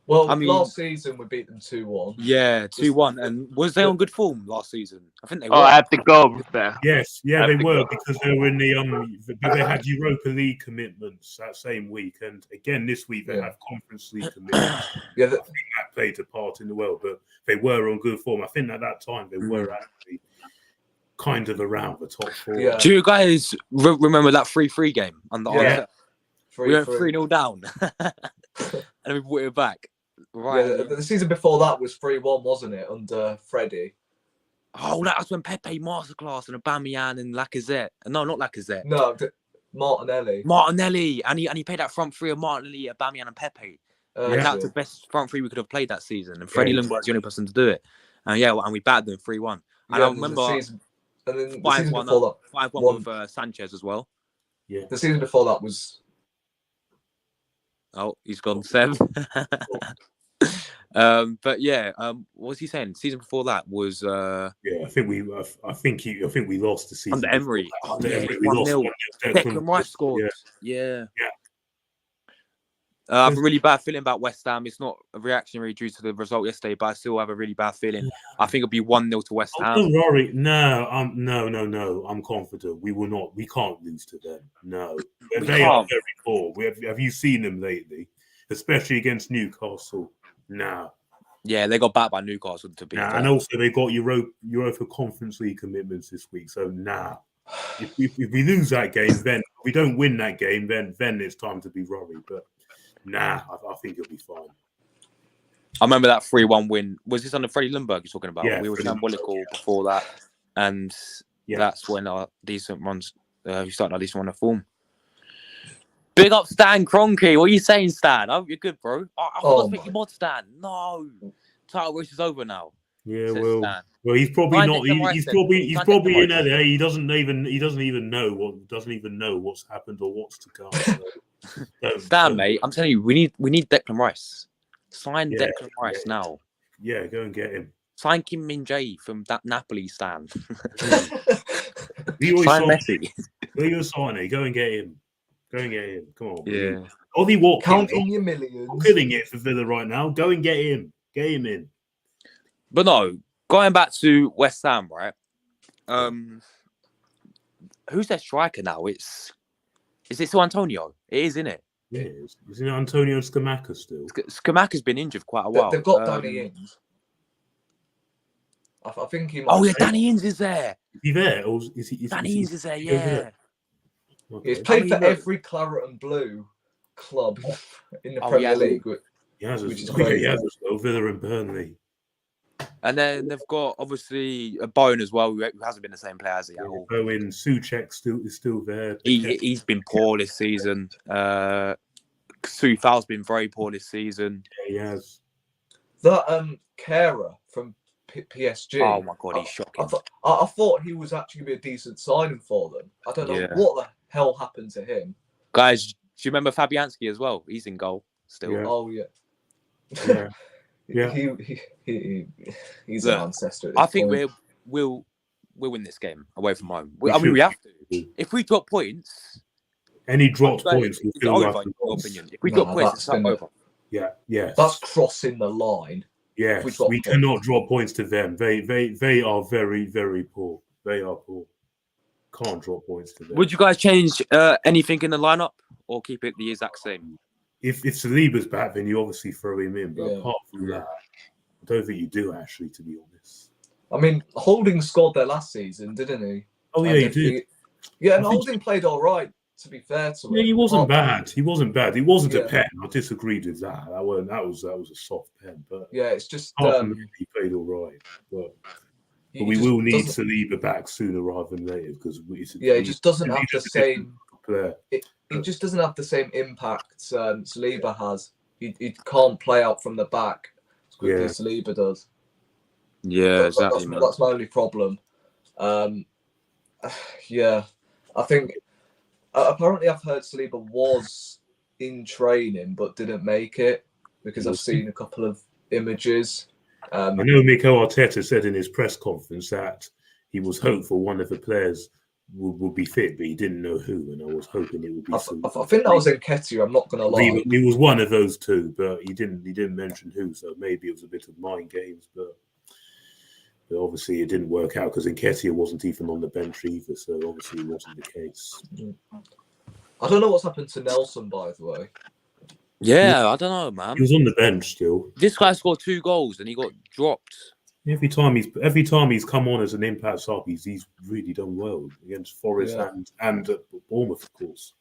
Well, last season we beat them 2-1. Yeah, 2-1. And was they on good form last season? I think they were. Oh, I have to go there. Yes, they were because they were in the they had Europa League commitments that same week, and again this week they have Conference League commitments. I think that played a part in the world, but they were on good form. I think at that time they were actually kind of around the top four. Yeah. Do you guys remember that 3-3 game? We went 3-0 down. and we brought it back. Right. Right. Yeah, the season before that was 3-1, wasn't it, under Freddie? Oh, that was when Pepe masterclass and Aubameyang and Lacazette. No, not Lacazette. No, Martinelli. Martinelli, and he played that front three of Martinelli, Aubameyang, and Pepe. And that was the best front three we could have played that season. And Freddie Ljungberg was the only person to do it. And and we battered them 3-1. And I remember the season before that, 5-1 with Sanchez as well. Yeah. The season before that was. Oh, he's gone 7. But what was he saying? Season before that was I think we lost the season under Emery. Under Emery, we lost 1-0. Declan Rice scored. Yeah. I have a really bad feeling about West Ham. It's not a reactionary due to the result yesterday, but I still have a really bad feeling. I think it'll be 1-0 to West Ham. Don't worry. No. I'm confident. We will not. We can't lose to them. No. They are very poor. Have you seen them lately? Especially against Newcastle. No. Yeah, they got backed by Newcastle to be. And also they got Europa Conference League commitments this week. So if we lose that game, then if we don't win that game, then it's time to be worried. But I think it'll be fine. I remember that 3-1 win. Was this under Freddie Ljungberg you're talking about? Yeah, we were shambolical before that, and that's when our decent runs. We started our decent run of form. Big up Stan Kroenke. What are you saying, Stan? Oh, you're good, bro. I was making mod Stan. No, title race is over now. Yeah, Stan. well, he's probably not. He's probably in there. He doesn't even know what's happened or what's to come. So, Stan, mate, I'm telling you, we need Declan Rice. Sign Declan Rice now. Yeah, go and get him. Sign Kim Min-jae from that Napoli, Stan. Sign Messi. Go sign. Go and get him. Go and get him. Come on. Yeah. Ollie Watkins. Counting your millions. Killing it for Villa right now. Go and get him. Get him in. But no, going back to West Ham, right? Who's their striker now? Is it still Antonio? It is, isn't it? Yeah, isn't it Antonio Scamacca still? Scamacca's been injured quite a while. They've got Danny Ings. I think he might. Oh yeah, Danny Ings is there. Is he there? Or is he? Danny Ings is there. Yeah. Okay. He's played for every claret and blue club in the Premier League. He has as well. Villa and Burnley. And then they've got obviously a Bowen as well, who hasn't been the same player as he at all. Bowen, Souček is still there. He's been poor this season. Soufal's been very poor this season. Yeah, he has. That Kehrer from PSG. Oh my god, he's shocking. I thought he was actually going to be a decent signing for them. I don't know what the hell happened to him. Guys, do you remember Fabianski as well? He's in goal still. Yeah. Oh yeah. Yeah. He's an ancestor. I think we'll win this game away from home. We have to. If we drop points, any dropped points will feel over. In your opinion, if we drop points, it's over. Yeah. That's crossing the line. Yes, we cannot drop points to them. They are very, very poor. They are poor. Can't drop points to them. Would you guys change anything in the lineup or keep it the exact same? If Saliba's back, then you obviously throw him in. But apart from that, I don't think you do, actually, to be honest. I mean, Holding scored there last season, didn't he? Oh, yeah, he did. And Holding played all right, to be fair to him. Yeah, he wasn't bad. He wasn't a pen. I disagreed with that. That was a soft pen. But yeah, it's just... he played all right. But we will need Saliba back sooner rather than later. Because he just doesn't have the same... player. He just doesn't have the same impact Saliba has. He can't play out from the back as quickly as Saliba does. Yeah, exactly. That's my only problem. I think apparently I've heard Saliba was in training but didn't make it because I've seen a couple of images. I know Mikel Arteta said in his press conference that he was hopeful one of the players would be fit, but he didn't know who, and I was hoping it would be. I think that was Nketiah. I'm not going to lie. He was one of those two, but he didn't mention who. So maybe it was a bit of mind games, but obviously it didn't work out because Nketiah wasn't even on the bench either. So obviously it wasn't the case. I don't know what's happened to Nelson, by the way. Yeah, I don't know, man. He was on the bench still. This guy scored 2 goals and he got dropped. Every time he's come on as an impact sub, he's really done well against Forest and Bournemouth, of course.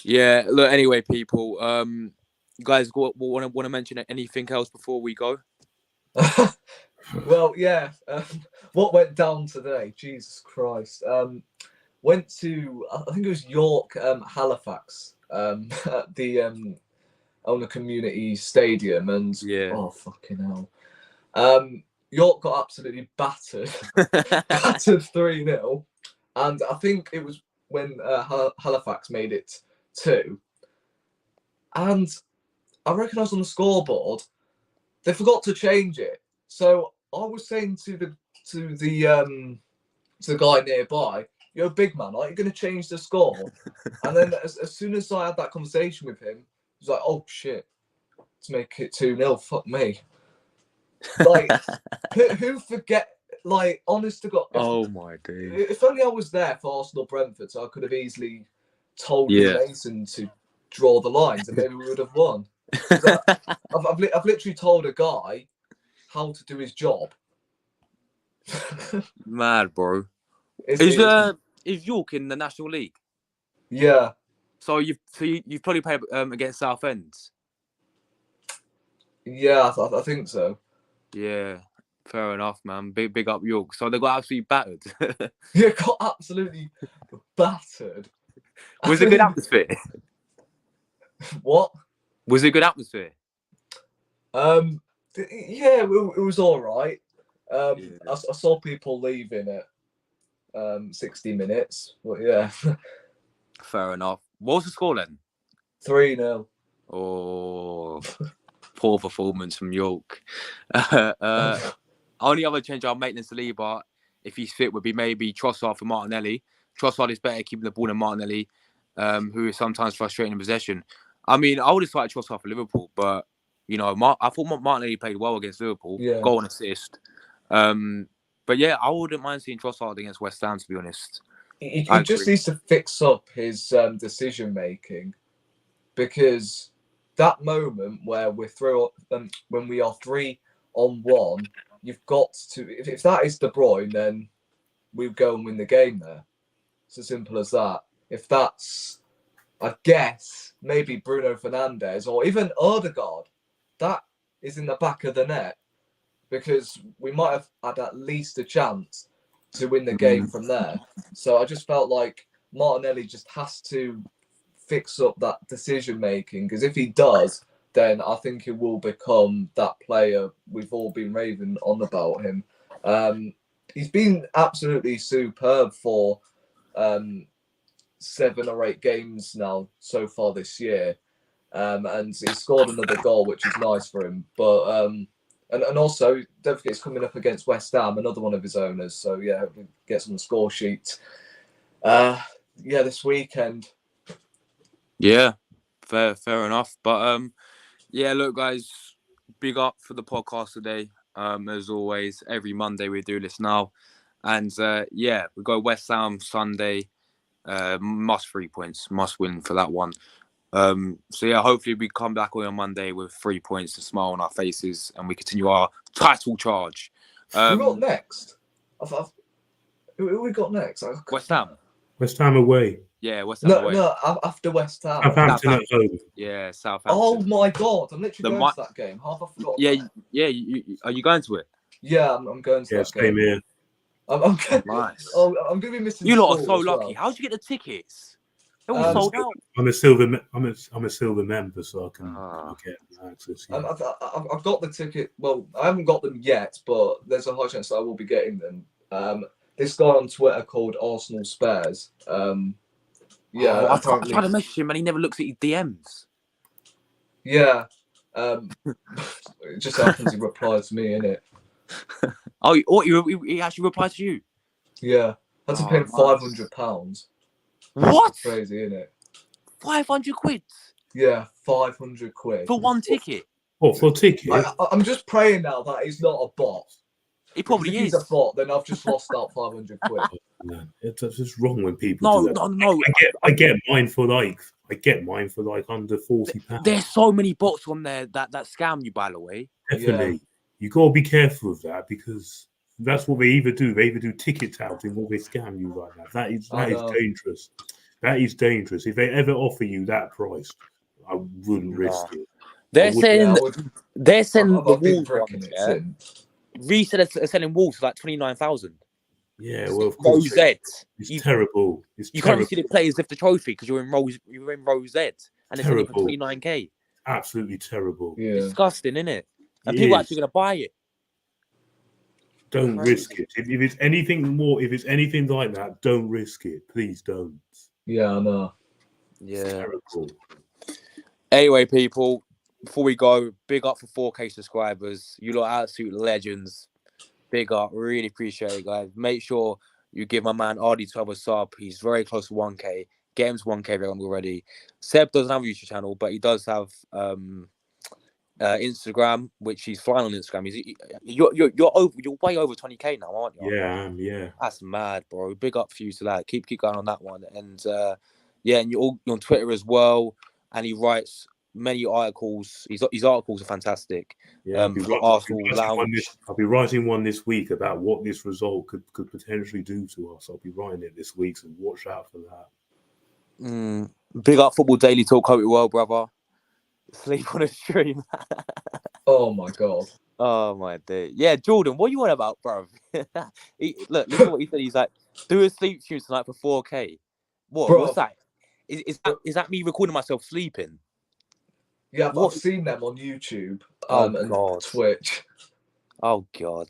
Yeah. Look. Anyway, people. You guys, want to mention anything else before we go? Well, yeah. What went down today? Jesus Christ. Went to, I think it was York, Halifax, at the Owner Community Stadium, and oh fucking hell. York got absolutely battered, battered 3-0, and I think it was when Halifax made it 2, and I reckon I was on the scoreboard. They forgot to change it, so I was saying to the guy nearby, "Yo, big man, are you going to change the score?" And then as soon as I had that conversation with him, he was like, "Oh shit, to make it 2-0, fuck me." Like, who forget? Like, honest to God. Oh my dude. If only I was there for Arsenal Brentford, so I could have easily told Mason to draw the lines, and maybe we would have won. I've literally told a guy how to do his job. Mad, bro. Is York in the National League? Yeah. So you've probably played against Southend. Yeah, I think so. Yeah, fair enough, man. Big up York. So they got absolutely battered. Yeah, got absolutely battered. Was it a good atmosphere? What? Was it a good atmosphere? Yeah, it was all right. I saw people leaving at 60 minutes, but yeah. Fair enough. What was the score then? 3-0. Oh, poor performance from York. Only other change I'll make in Saliba, if he's fit, would be maybe Trossard for Martinelli. Trossard is better keeping the ball than Martinelli, who is sometimes frustrating in possession. I mean, I would have started Trossard for Liverpool, but you know, I thought Martinelli played well against Liverpool. Yeah. Goal and assist. But yeah, I wouldn't mind seeing Trossard against West Ham, to be honest. He just needs to fix up his decision making, because that moment where we're through, when we are 3-on-1, you've got to. If that is De Bruyne, then we go and win the game there. It's as simple as that. If that's, I guess, maybe Bruno Fernandes or even Odegaard, that is in the back of the net, because we might have had at least a chance to win the game from there. So I just felt like Martinelli just has to fix up that decision making, because if he does, then I think he will become that player we've all been raving on about him. He's been absolutely superb for 7 or 8 games now so far this year, and he scored another goal, which is nice for him. But and also, don't forget, he's coming up against West Ham, another one of his owners. So yeah, hopefully gets on the score sheet. This weekend. Yeah, fair enough. But yeah, look, guys, big up for the podcast today. As always, every Monday we do this now, and yeah, we go West Ham Sunday. Must 3 points, must win for that one. So yeah, hopefully we come back on Monday with 3 points to smile on our faces, and we continue our title charge. Who got next? Who we got next? West Ham. West Ham away. Yeah, West Ham away. No, after West Ham. Southampton at home. Yeah, Southampton. Oh my God, I'm literally going to that game. Half I forgot. Yeah. Are you going to it? Yeah, I'm going to that game. Here. I'm nice. Oh, I'm going to be missing. You lot are so lucky. How did you get the tickets? They're all sold out. I'm a silver member, so I can get access. Yeah. I've got the ticket. Well, I haven't got them yet, but there's a high chance that I will be getting them. This guy on Twitter called Arsenal Spares. Yeah, I tried to message him and he never looks at his DMs. Yeah, it just happens he replied to me, innit? He actually replied to you? Yeah, I had to pay him £500. What? That's crazy, innit? 500 quid? Yeah, 500 quid. For one ticket? What, for a ticket? I'm just praying now that he's not a bot. He probably is. If he's a bot, then I've just lost out 500 quid. Man, it's just wrong when people do that. No. I get mine for like under £40. There's so many bots on there that scam you, by the way. Definitely. Yeah. You gotta be careful of that, because that's what they either do. They either do ticket touting or they scam you like that. That is dangerous. That is dangerous. If they ever offer you that price, I wouldn't risk it. They're saying I've the been Wolves bricking ones, it yeah. since. Resellers are selling Wolves for like 29,000. Yeah, well, of course, Rosette. it's terrible. It's you terrible. can't see the players lift the trophy because you're in Rosette, and it's only for Terrible. 29k. Absolutely terrible. Yeah. Disgusting, isn't it? And It people are is. actually going to buy it. Don't Crazy. risk it. If it's anything more, if it's anything like that, don't risk it. Please don't. Yeah, I know. Yeah. It's terrible. Anyway, people, before we go, big up for 4K subscribers. You lot are absolute legends. Big up. Really appreciate it, guys. Make sure you give my man RD12 a sub. He's very close to 1K. Get him to 1K already. Seb doesn't have a YouTube channel, but he does have Instagram, which he's flying on Instagram. You're way over 20k now, aren't you? Yeah, yeah. That's mad, bro. Big up for you to that. Keep going on that one. And yeah, and you're on Twitter as well. And he writes many articles. His articles are fantastic. Yeah, I'll be writing one this week about what this result could potentially do to us. I'll be writing it this week, so watch out for that. Big up Football Daily Talk. Hope it well, brother. Sleep on a stream. Oh my god. Oh my day. Yeah, Jordan, what you want about, bro? Look, listen to what he said. He's like, do a sleep stream tonight for 4K. What? Bro. What's that? Is that me recording myself sleeping? Yeah, I've seen them on YouTube and God. Twitch. Oh God.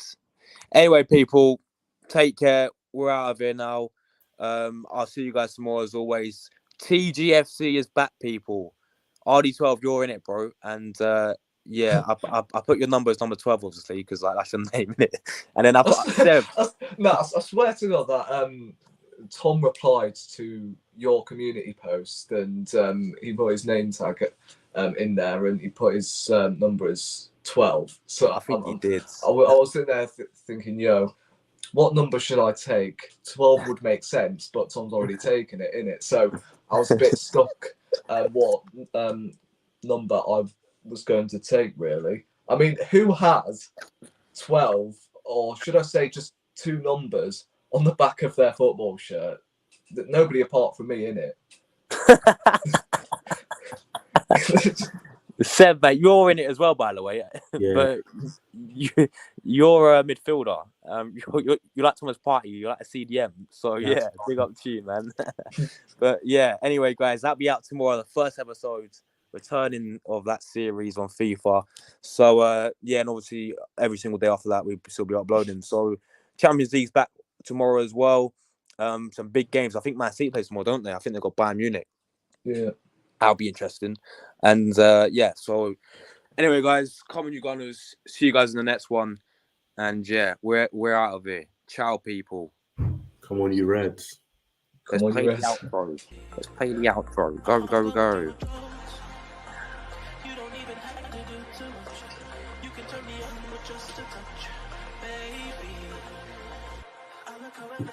Anyway, people, take care. We're out of here now. I'll see you guys tomorrow as always. TGFC is back, people. RD12, you're in it, bro. And yeah, I put your number as number 12, obviously, because like that's your name, innit? And then I put Seb. I swear to God that Tom replied to your community post and he put his name tag in there and he put his number as 12. So I think he did. I was sitting there thinking, yo, what number should I take? 12 would make sense, but Tom's already taken it, innit? So I was a bit stuck what number I was going to take, really. I mean, who has 12, or should I say just 2 numbers on the back of their football shirt? Nobody apart from me, innit? Seb, mate, you're in it as well, by the way. Yeah. But you're a midfielder. You like Thomas Partey. You like a CDM. So yeah, big up to you, man. But yeah, anyway, guys, that'll be out tomorrow. The first episode, returning of that series on FIFA. So yeah, and obviously every single day after that, we'll still be uploading. So Champions League's back tomorrow as well. Some big games. I think Man City plays tomorrow, don't they? I think they've got Bayern Munich. Yeah. That'll be interesting. And yeah, so anyway, guys, come on, you Gunners. See you guys in the next one. And yeah, we're out of here. Ciao, people. Come on, you Reds. Let's play the outro. Let's play the outro. Go, go, go. Just a touch, baby. I look around,